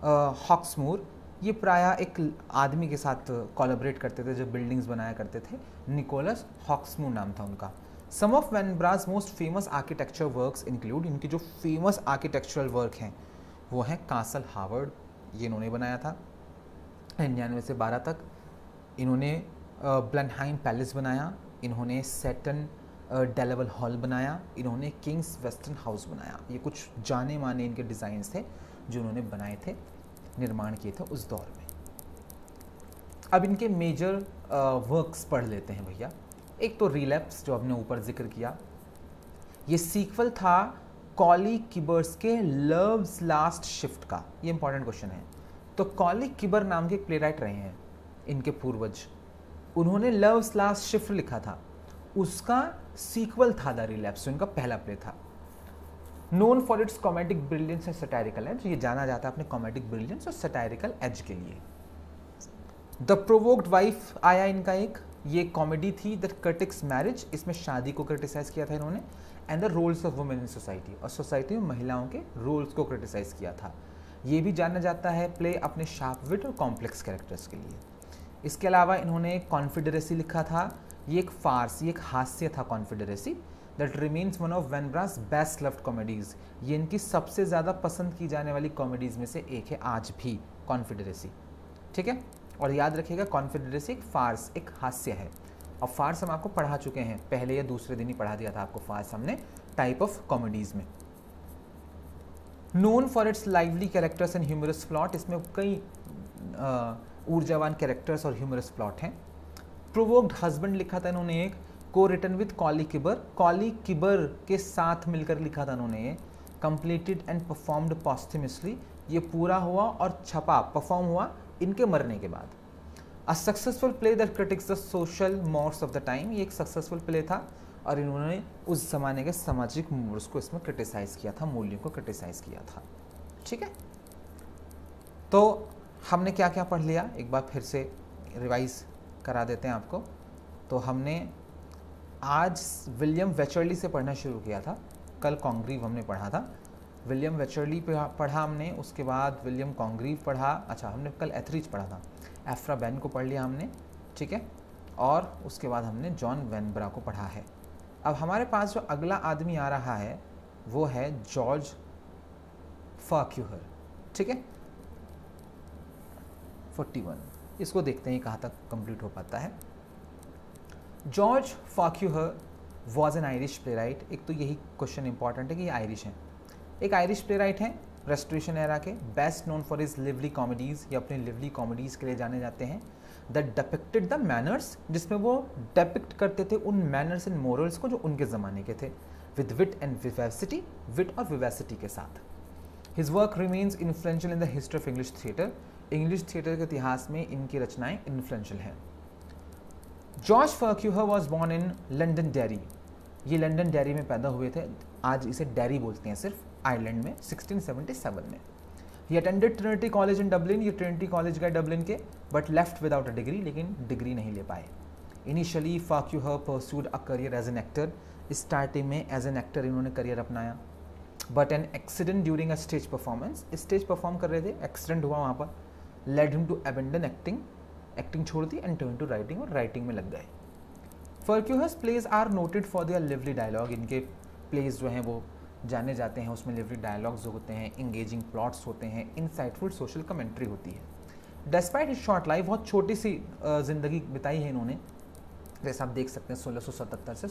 Hawksmoor. ये प्रायः एक आदमी के साथ कोलैबोरेट करते थे जो बिल्डिंग्स बनाया करते थे, निकोलस हॉक्समूर नाम था उनका। Some of Vanbrugh's most famous architecture works include, इनके जो फेमस आर्किटेक्चरल वर्क हैं वो हैं कासल हावर्ड, ये इन्होंने बनाया था 99 से 12 तक। इन्होंने ब्लेनहाइम पैलेस बनाया, इन्होंने सेटन डेलेवल हॉल बनाया, इन्होंने किंग्स वेस्टर्न हाउस बनाया। ये कुछ जाने माने इनके डिज़ाइंस थे जो उन्होंने बनाए थे, निर्माण किए थे उस दौर में। अब इनके मेजर वर्क्स पढ़ लेते हैं भैया। एक तो रिलैप्स जो हमने ऊपर जिक्र किया, ये सीक्वल था कॉली किबर्स के लव्स लास्ट शिफ्ट का। ये इंपॉर्टेंट क्वेश्चन है। तो कॉली किबर नाम के एक प्ले राइट रहे हैं इनके पूर्वज, उन्होंने लव्स लास्ट शिफ्ट लिखा था, उसका सीक्वल था द रिलैप्स, जो इनका पहला प्ले था। Known for its comedic brilliance and satirical edge, ये जाना जाता है अपने कॉमेडिक ब्रिलियंस और सटायरिकल एज के लिए। द प्रोवोक्ड वाइफ आया इनका एक, ये कॉमेडी थी, द क्रिटिक्स मैरिज, इसमें शादी को क्रिटिसाइज किया था इन्होंने, and the roles of women in society, और सोसाइटी में महिलाओं के रोल्स को क्रिटिसाइज किया था। ये भी जाना जाता है प्ले अपने शार्प विट और कॉम्प्लेक्स कैरेक्टर्स के लिए। इसके अलावा इन्होंने कॉन्फिडरेसी लिखा था, ये एक फार्स, ये एक हास्य था confederacy, that remains one of Vanbrugh's best loved comedies, ये इनकी सबसे ज़्यादा पसंद की जाने वाली कॉमेडीज़ में से एक है आज भी कॉन्फिडरेसी, ठीक है। और याद रखिएगा कॉन्फिडरेसी एक फार्स, एक हास्य है, और फार्स हम आपको पढ़ा चुके हैं, पहले या दूसरे दिन ही पढ़ा दिया था आपको फार्स हमने, टाइप ऑफ कॉमेडीज़ में। Known for its lively characters and humorous plot, इसमें कई ऊर्जावान कैरेक्टर्स और ह्यूमरस प्लॉट हैं। प्रोवोक्ड हस्बैंड लिखा था इन्होंने एक, को रिटन विद कॉली किबर के साथ मिलकर लिखा था इन्होंने ये। कंप्लीटेड एंड परफॉर्म्ड पॉस्टमसली, ये पूरा हुआ और छपा, परफॉर्म हुआ इनके मरने के बाद। A successful play that critics the social modes of the time, ये एक सक्सेसफुल प्ले था और इन्होंने उस जमाने के सामाजिक मोड्स को इसमें क्रिटिसाइज किया था, मूल्यों को क्रिटिसाइज किया था, ठीक है। तो हमने क्या क्या पढ़ लिया, एक बार फिर से रिवाइज करा देते हैं आपको। तो हमने आज विलियम वेचरली से पढ़ना शुरू किया था, कल कॉन्ग्रीव हमने पढ़ा था, विलियम वेचरली पढ़ा हमने, उसके बाद विलियम कॉन्ग्रीव पढ़ा, अच्छा हमने कल एथरीज पढ़ा था, एफ्रा बैन को पढ़ लिया हमने, ठीक है, और उसके बाद हमने जॉन वैनब्रा को पढ़ा है। अब हमारे पास जो अगला आदमी आ रहा है वो है जॉर्ज फार्क्यूहर, ठीक है, 41। इसको देखते हैं कहाँ तक कंप्लीट हो पाता है। George Farquhar was an Irish playwright. एक तो यही क्वेश्चन इंपॉर्टेंट है कि ये आयरिश हैं, एक आयरिश प्ले राइट हैं रेस्टोरेशन एरा के, best known for his lively comedies, या अपने लिवली कॉमेडीज़ के लिए जाने जाते हैं। द डिपिक्टेड द मैनर्स, जिसमें वो डिपिक्ट करते थे उन मैनर्स एंड मोरल्स को जो उनके ज़माने के थे, विद विट एंड विवेसिटी, विट और विवेसिटी के साथ। His work remains influential in the history of English theatre, English theatre के इतिहास में इनकी रचनाएं इन्फ्लुएंशियल हैं। George Farquhar was born in Londonderry, ये लंडन डेरी में पैदा हुए थे, आज इसे डेरी बोलते हैं सिर्फ, आयरलैंड में, 1677 में। He attended Trinity College in Dublin, ये ट्रिनिटी कॉलेज गए डबलिन के, but left without a degree, लेकिन डिग्री नहीं ले पाए। Initially Farquhar pursued a career as an actor, starting में एज एन एक्टर इन्होंने करियर अपनाया, but an accident during a stage performance, stage perform कर रहे थे, एक्सीडेंट हुआ वहाँ पर, led him to abandon acting, acting छोड़ दी एंड टर्न टू राइटिंग, और राइटिंग में लग गए। Farquhar's plays are noted for their lively dialogue, इनके प्लेज जो हैं वो जाने जाते हैं, उसमें लिवली डायलॉग्स होते हैं, इंगेजिंग प्लॉट्स होते हैं, इंसाइटफुल सोशल कमेंट्री होती है। डिस्पाइट हिज शॉर्ट लाइफ, बहुत छोटी सी जिंदगी बिताई है इन्होंने, जैसे आप देख सकते हैं 1677 से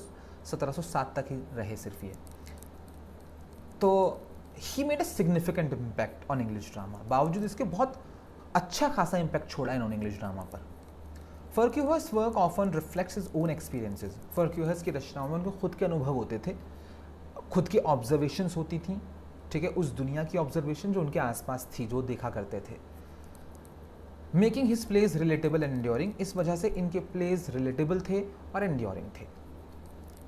1707 तक ही रहे सिर्फ ये। तो he made a significant impact on English drama, बावजूद इसके बहुत अच्छा खासा इम्पैक्ट छोड़ा इन्होंने इंग्लिश ड्रामा पर। Farquhar's work often reflects his own experiences, Farquhar's की रचनाओं में उनके खुद के अनुभव होते थे, खुद की ऑब्जर्वेशंस होती थी, ठीक है, उस दुनिया की ऑब्जर्वेशन जो उनके आसपास थी, जो देखा करते थे। Making his plays relatable and enduring, इस वजह से इनके प्लेज रिलेटेबल थे और एंड्योरिंग थे।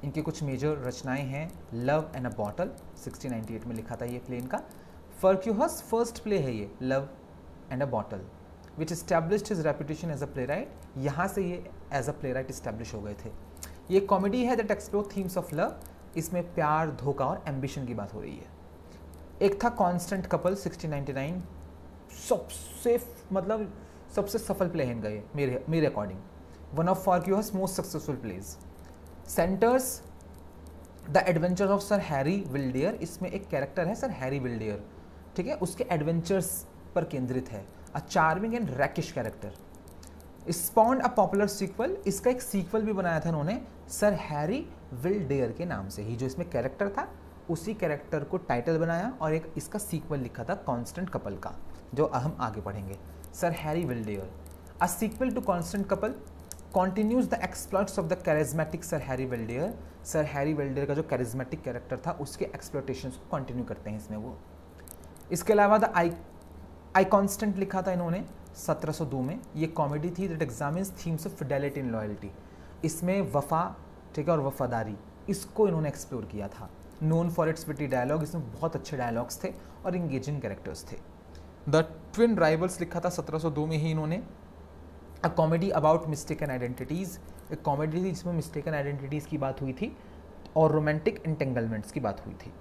इनके कुछ मेजर रचनाएं हैं, लव एंड अ बॉटल, 1698 में लिखा था ये प्ले इनका। फार्क्यूहर्स फर्स्ट प्ले है ये, love and a bottle, which established his reputation as a playwright, यहाँ से ये as a playwright establish हो गए थे। ये कॉमेडी है that explore themes of love, इसमें प्यार, धोखा और एम्बिशन की बात हो रही है। एक था कॉन्स्टेंट कपल, 1699, सबसे सफल प्ले है इनका ये, मेरे according, one of Farquhar's most successful plays. Centres the adventures of sir Harry Wildair, इसमें एक कैरेक्टर है सर हैरी विल्डेयर, ठीक है, उसके एडवेंचर्स पर केंद्रित है, a charming and rakish character. Spawned a popular sequel, इसका एक सीक्वल भी बनाया था इन्होंने सर हैरी विल्डेयर के नाम से ही, जो इसमें कैरेक्टर था उसी कैरेक्टर को टाइटल बनाया और एक इसका सीक्वल लिखा था कॉन्स्टेंट कपल का, जो हम आगे पढ़ेंगे। Sir Harry Wildair, a sequel to constant couple continues the exploits of the charismatic sir Harry Wildair, sir Harry Wildair का जो कैरिज्मेटिक कैरेक्टर था उसके एक्सप्लोटेशंस को कंटिन्यू करते हैं इसमें वो। इसके अलावा द आई कॉन्स्टेंट लिखा था इन्होंने 1702 में, ये कॉमेडी थी that examines themes of Fidelity and loyalty, इसमें वफा, ठीक है, और वफादारी, इसको इन्होंने एक्सप्लोर किया था। Known for its witty dialogue, इसमें बहुत अच्छे डायलॉग्स थे और इंगेजिंग कैरेक्टर्स थे। द ट्विन राइवल्स लिखा था 1702 में ही इन्होंने, a comedy about mistaken identities, एक कॉमेडी थी जिसमें मिस्टेकन आइडेंटिटीज़ की बात हुई थी और रोमांटिक एंटेंगलमेंट्स की बात हुई थी।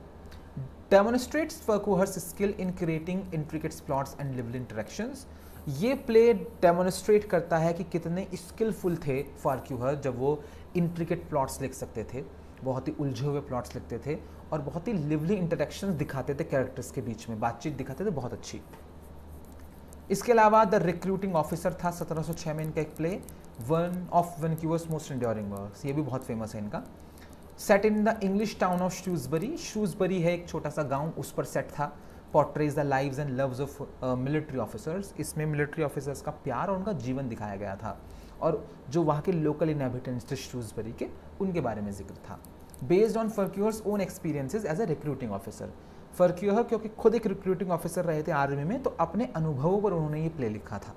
Demonstrates Farquhar's skill in creating intricate plots and lively interactions, ये प्ले डेमोन्स्ट्रेट करता है कि कितने स्किलफुल थे फार्क्यूहर जब वो इंट्रिकेट प्लॉट्स लिख सकते थे, बहुत ही उलझे हुए प्लॉट्स लिखते थे और बहुत ही लिवली इंटरेक्शंस दिखाते थे कैरेक्टर्स के बीच में, बातचीत दिखाते थे बहुत अच्छी। इसके अलावा द रिक्रूटिंग ऑफिसर था 1706 में इनका एक play, one of Farquhar's most enduring works, ये भी बहुत फेमस है इनका। Set in the English town of Shrewsbury, Shrewsbury है एक छोटा सा गांव, उस पर सेट था। Portrays the lives and loves of military officers, इसमें मिलिट्री ऑफिसर्स का प्यार और उनका जीवन दिखाया गया था और जो वहाँ के लोकल इनहेबिटेंट्स थे श्रूसबरी के, उनके बारे में जिक्र था। Based on Farquhar's own experiences as a recruiting officer, Farquhar क्योंकि खुद एक रिक्रूटिंग ऑफिसर रहे थे आर्मी में, तो अपने अनुभवों पर उन्होंने ये प्ले लिखा था।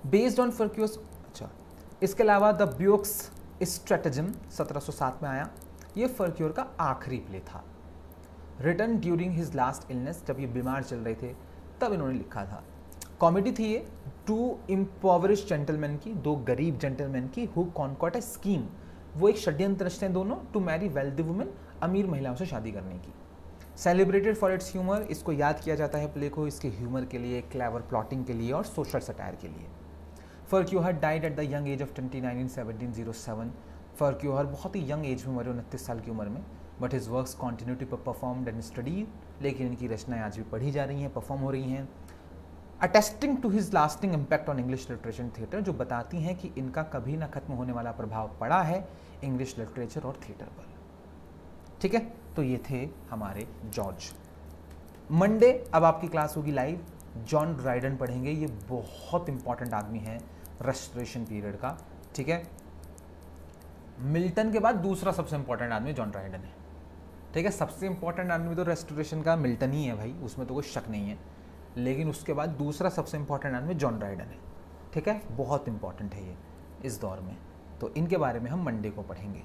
बेस्ड ऑन फार्क्यूहर्स, अच्छा, इसके अलावा द ब्यूक्स स्ट्रेटजम 1707 में आया, ये फार्क्यूहर का आखिरी प्ले था। Written during his last illness, जब ये बीमार चल रहे थे तब इन्होंने लिखा था। कॉमेडी थी ये, टू इम्पॉवरिश जेंटलमैन की, दो गरीब जेंटलमैन की, हु कॉन्कॉट ए स्कीम, वो एक षड्यंत्र रचते हैं दोनों, टू मैरी वेल्दी वुमेन, अमीर महिलाओं से शादी करने की। सेलिब्रेटेड फॉर इट्स ह्यूमर, इसको याद किया जाता है प्ले को इसके ह्यूमर के लिए, क्लेवर प्लॉटिंग के लिए और सोशल सटायर के लिए। Farquhar died at the young age of 29 in 1707। Farquhar बहुत ही यंग एज में मरे, 29 साल की उम्र में, but his works continue to performed and studied, लेकिन इनकी रचनाएं आज भी पढ़ी जा रही हैं, परफॉर्म हो रही हैं। Attesting to his lasting impact on English literature and theatre, जो बताती हैं कि इनका कभी ना खत्म होने वाला प्रभाव पड़ा है इंग्लिश लिटरेचर और थिएटर पर। ठीक है, तो ये थे हमारे जॉर्ज। मंडे अब आपकी क्लास होगी लाइव, जॉन ड्राइडन पढ़ेंगे, ये बहुत इंपॉर्टेंट आदमी है रेस्टोरेशन पीरियड का। ठीक है, मिल्टन के बाद दूसरा सबसे इंपॉर्टेंट आदमी जॉन ड्राइडन है। ठीक है, सबसे इंपॉर्टेंट आदमी तो रेस्टोरेशन का मिल्टन ही है भाई, उसमें तो कोई शक नहीं है, लेकिन उसके बाद दूसरा सबसे इंपॉर्टेंट आदमी जॉन ड्राइडन है। ठीक है, बहुत इंपॉर्टेंट है ये इस दौर में, तो इनके बारे में हम मंडे को पढ़ेंगे।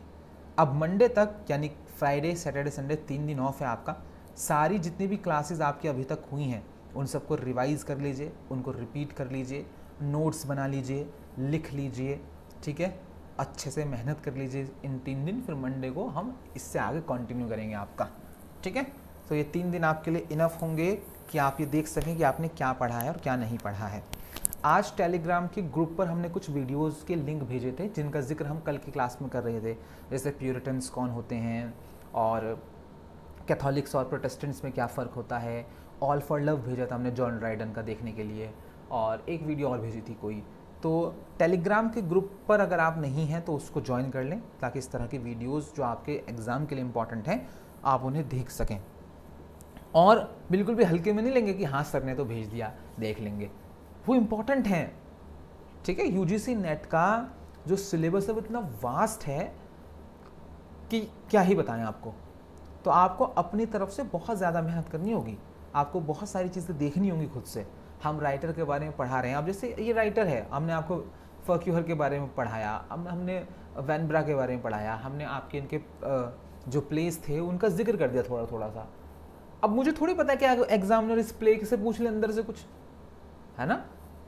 अब मंडे तक यानी फ्राइडे सैटरडे संडे 3 दिन ऑफ है आपका। सारी जितनी भी क्लासेस आपकी अभी तक हुई हैं उन सबको रिवाइज़ कर लीजिए, उनको रिपीट कर लीजिए, नोट्स बना लीजिए, लिख लीजिए। ठीक है, अच्छे से मेहनत कर लीजिए इन 3 दिन, फिर मंडे को हम इससे आगे कंटिन्यू करेंगे आपका। ठीक है, तो ये 3 दिन आपके लिए इनफ होंगे कि आप ये देख सकें कि आपने क्या पढ़ा है और क्या नहीं पढ़ा है। आज टेलीग्राम के ग्रुप पर हमने कुछ वीडियोस के लिंक भेजे थे जिनका जिक्र हम कल की क्लास में कर रहे थे, जैसे प्यूरिटन्स कौन होते हैं और कैथोलिक्स और प्रोटेस्टेंट्स में क्या फ़र्क होता है। ऑल फॉर लव भेजा था हमने जॉन ड्राइडन का देखने के लिए, और एक वीडियो और भेजी थी कोई। तो टेलीग्राम के ग्रुप पर अगर आप नहीं हैं तो उसको ज्वाइन कर लें, ताकि इस तरह की वीडियोस जो आपके एग्ज़ाम के लिए इम्पॉर्टेंट हैं आप उन्हें देख सकें। और बिल्कुल भी हल्के में नहीं लेंगे कि हाँ सर ने तो भेज दिया देख लेंगे, वो इम्पॉर्टेंट हैं। ठीक है, यूजीसी नेट का जो सिलेबस है वो इतना वास्ट है कि क्या ही बताएं आपको। तो आपको अपनी तरफ से बहुत ज़्यादा मेहनत करनी होगी, आपको बहुत सारी चीज़ें देखनी होंगी खुद से। हम राइटर के बारे में पढ़ा रहे हैं, अब जैसे ये राइटर है, हमने आपको फर्क्यूहर के बारे में पढ़ाया, अब हमने वैन ब्रा के बारे में पढ़ाया, हमने आपके इनके जो प्लेस थे उनका जिक्र कर दिया थोड़ा थोड़ा सा। अब मुझे थोड़ी पता है कि एग्जामिनर इस प्ले से पूछ ले अंदर से कुछ, है ना।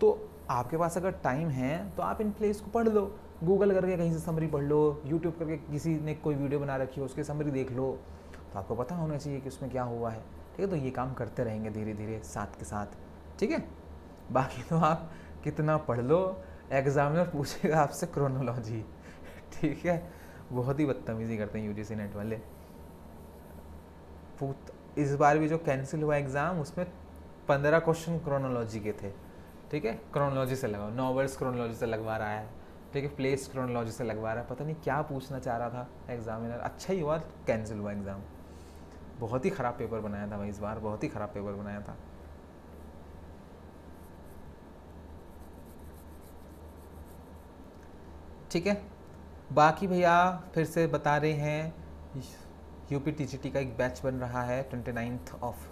तो आपके पास अगर टाइम है तो आप इन प्लेस को पढ़ लो, गूगल करके कहीं से समरी पढ़ लो, यूट्यूब करके किसी ने कोई वीडियो बना रखी हो उसके समरी देख लो, तो आपको पता होना चाहिए कि उसमें क्या हुआ है। ठीक है, तो ये काम करते रहेंगे धीरे धीरे साथ के साथ। ठीक है, बाकी तो आप कितना पढ़ लो, एग्जामिनर पूछेगा आपसे क्रोनोलॉजी। ठीक है, बहुत ही बदतमीजी करते हैं यूजीसी नेट वाले। इस बार भी जो कैंसिल हुआ एग्ज़ाम उसमें 15 क्वेश्चन क्रोनोलॉजी के थे। ठीक है, क्रोनोलॉजी से लगाओ, नॉवेल्स क्रोनोलॉजी से लगवा रहा है, ठीक है, प्लेस क्रोनोलॉजी से लगवा रहा है, पता नहीं क्या पूछना चाह रहा था एग्जामिनर। अच्छा ही हुआ कैंसिल हुआ एग्ज़ाम, बहुत ही ख़राब पेपर बनाया था भाई इस बार, बहुत ही ख़राब पेपर बनाया था। ठीक है, बाकी भैया फिर से बता रहे हैं यूपी टीजीटी का एक बैच बन रहा है 29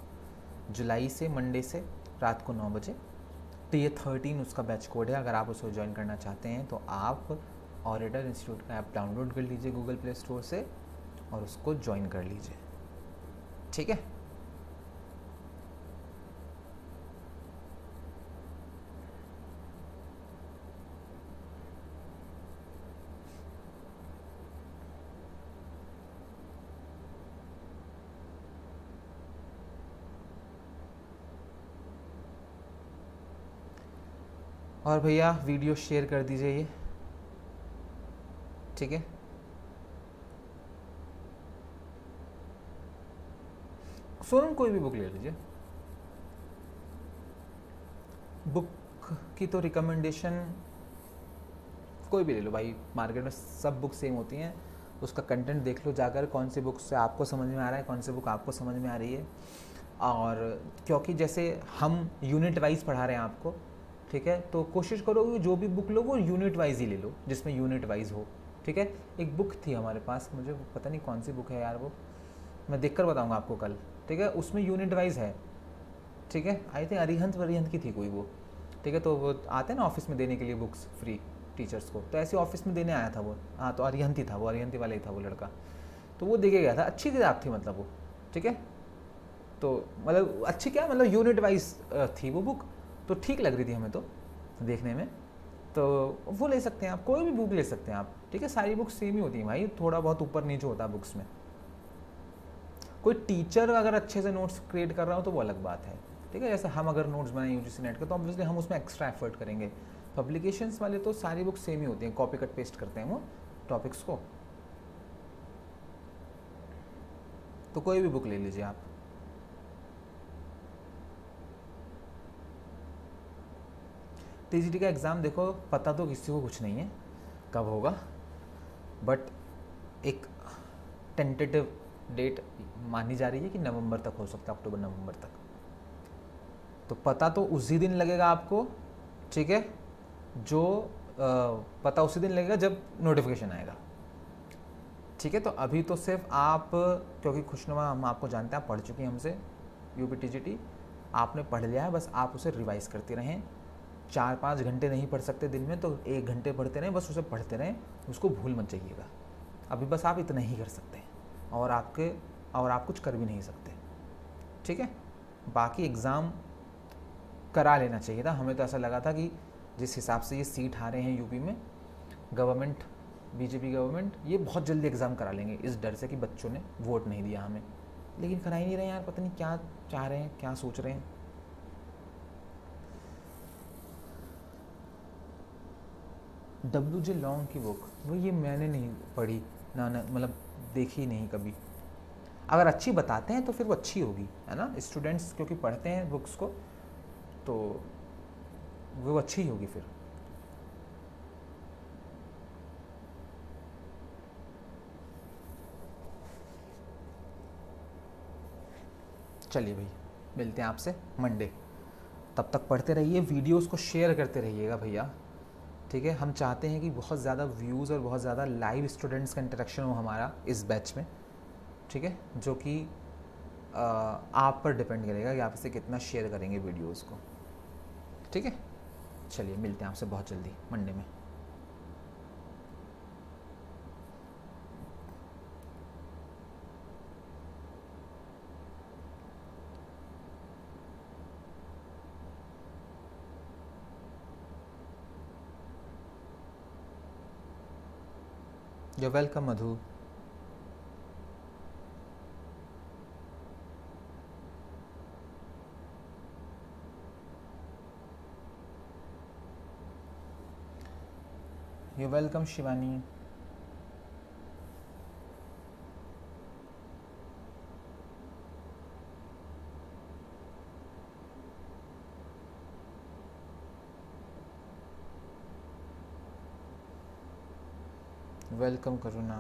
जुलाई से, मंडे से रात को 9 बजे। TA13 उसका बैच कोड है, अगर आप उसको ज्वाइन करना चाहते हैं तो आप ऑरिटर इंस्टीट्यूट का ऐप डाउनलोड कर लीजिए गूगल प्ले स्टोर से और उसको ज्वाइन कर लीजिए। ठीक है, और भैया वीडियो शेयर कर दीजिए ये। ठीक है, सोनम कोई भी बुक ले लीजिए, बुक की तो रिकमेंडेशन कोई भी ले लो भाई, मार्केट में सब बुक सेम होती हैं, उसका कंटेंट देख लो जाकर, कौन सी बुक से आपको समझ में आ रहा है, कौन सी बुक आपको समझ में आ रही है। और क्योंकि जैसे हम यूनिट वाइज पढ़ा रहे हैं आपको, ठीक है, तो कोशिश करो कि जो भी बुक लो वो यूनिट वाइज ही ले लो, जिसमें यूनिट वाइज हो। ठीक है, एक बुक थी हमारे पास, मुझे पता नहीं कौन सी बुक है यार, वो मैं देख कर बताऊँगा आपको कल। ठीक है, उसमें यूनिट वाइज है। ठीक है, आई थिंक अरिहंत की थी कोई वो। ठीक है, तो वो आते हैं ना ऑफिस में देने के लिए बुक्स फ्री टीचर्स को, तो ऐसे ऑफिस में देने आया था वो। हाँ, तो अरिहंत ही था वो, अरिहंत वाला ही था वो लड़का, तो वो देके गया था। अच्छी किताब थी मतलब वो। ठीक है, तो मतलब अच्छी क्या, मतलब यूनिट वाइज थी वो बुक, तो ठीक लग रही थी हमें तो देखने में, तो वो ले सकते हैं आप, कोई भी बुक ले सकते हैं आप। ठीक है, सारी बुक्स सेम ही होती हैं भाई, थोड़ा बहुत ऊपर नीचे होता है बुक्स में। कोई टीचर अगर अच्छे से नोट्स क्रिएट कर रहा हो तो वो अलग बात है, ठीक है। जैसे हम अगर नोट्स बनाए यूजीसी नेट के तो ऑब्वियसली हम उसमें एक्स्ट्रा एफर्ट करेंगे। पब्लिकेशंस वाले तो सारी बुक सेम ही होती हैं, कॉपी कट पेस्ट करते हैं वो टॉपिक्स को। तो कोई भी बुक ले लीजिए आप। टीजीटी का एग्ज़ाम देखो, पता तो किसी को कुछ नहीं है कब होगा, बट एक टेंटेटिव डेट मानी जा रही है कि नवंबर तक हो सकता है, अक्टूबर नवंबर तक। तो पता तो उसी दिन लगेगा आपको, ठीक है, जो पता उसी दिन लगेगा जब नोटिफिकेशन आएगा, ठीक है। तो अभी तो सिर्फ आप, क्योंकि खुशनुमा हम आपको जानते हैं, आप पढ़ चुकी हैं हमसे यूपी टीजीटी, आपने पढ़ लिया है, बस आप उसे रिवाइज करते रहें। 4-5 घंटे नहीं पढ़ सकते दिन में तो 1 घंटे पढ़ते रहें, बस उसे पढ़ते रहें, उसको भूल मत जाइएगा। अभी बस आप इतना ही कर सकते हैं, और आप कुछ कर भी नहीं सकते, ठीक है। बाकी एग्ज़ाम करा लेना चाहिए था, हमें तो ऐसा लगा था कि जिस हिसाब से ये सीट आ रहे हैं यूपी में, गवर्नमेंट, बीजेपी गवर्नमेंट, ये बहुत जल्दी एग्ज़ाम करा लेंगे, इस डर से कि बच्चों ने वोट नहीं दिया हमें। लेकिन करा ही नहीं रहे यार, पता नहीं क्या चाह रहे हैं, क्या सोच रहे हैं। WJ लॉन्ग की बुक, वो ये मैंने नहीं पढ़ी ना, मतलब देखी नहीं कभी। अगर अच्छी बताते हैं तो फिर वो अच्छी होगी, है ना। स्टूडेंट्स क्योंकि पढ़ते हैं बुक्स को, तो वो अच्छी होगी फिर। चलिए भाई, मिलते हैं आपसे मंडे। तब तक पढ़ते रहिए, वीडियोस को शेयर करते रहिएगा भैया, ठीक है। हम चाहते हैं कि बहुत ज़्यादा व्यूज़ और बहुत ज़्यादा लाइव स्टूडेंट्स का इंटरेक्शन हो हमारा इस बैच में, ठीक है, जो कि आप पर डिपेंड करेगा कि आप इसे कितना शेयर करेंगे वीडियोस को, ठीक है। चलिए, मिलते हैं आपसे बहुत जल्दी मंडे में। You're welcome, Madhu. You're welcome, Shivani. Welcome, Karuna.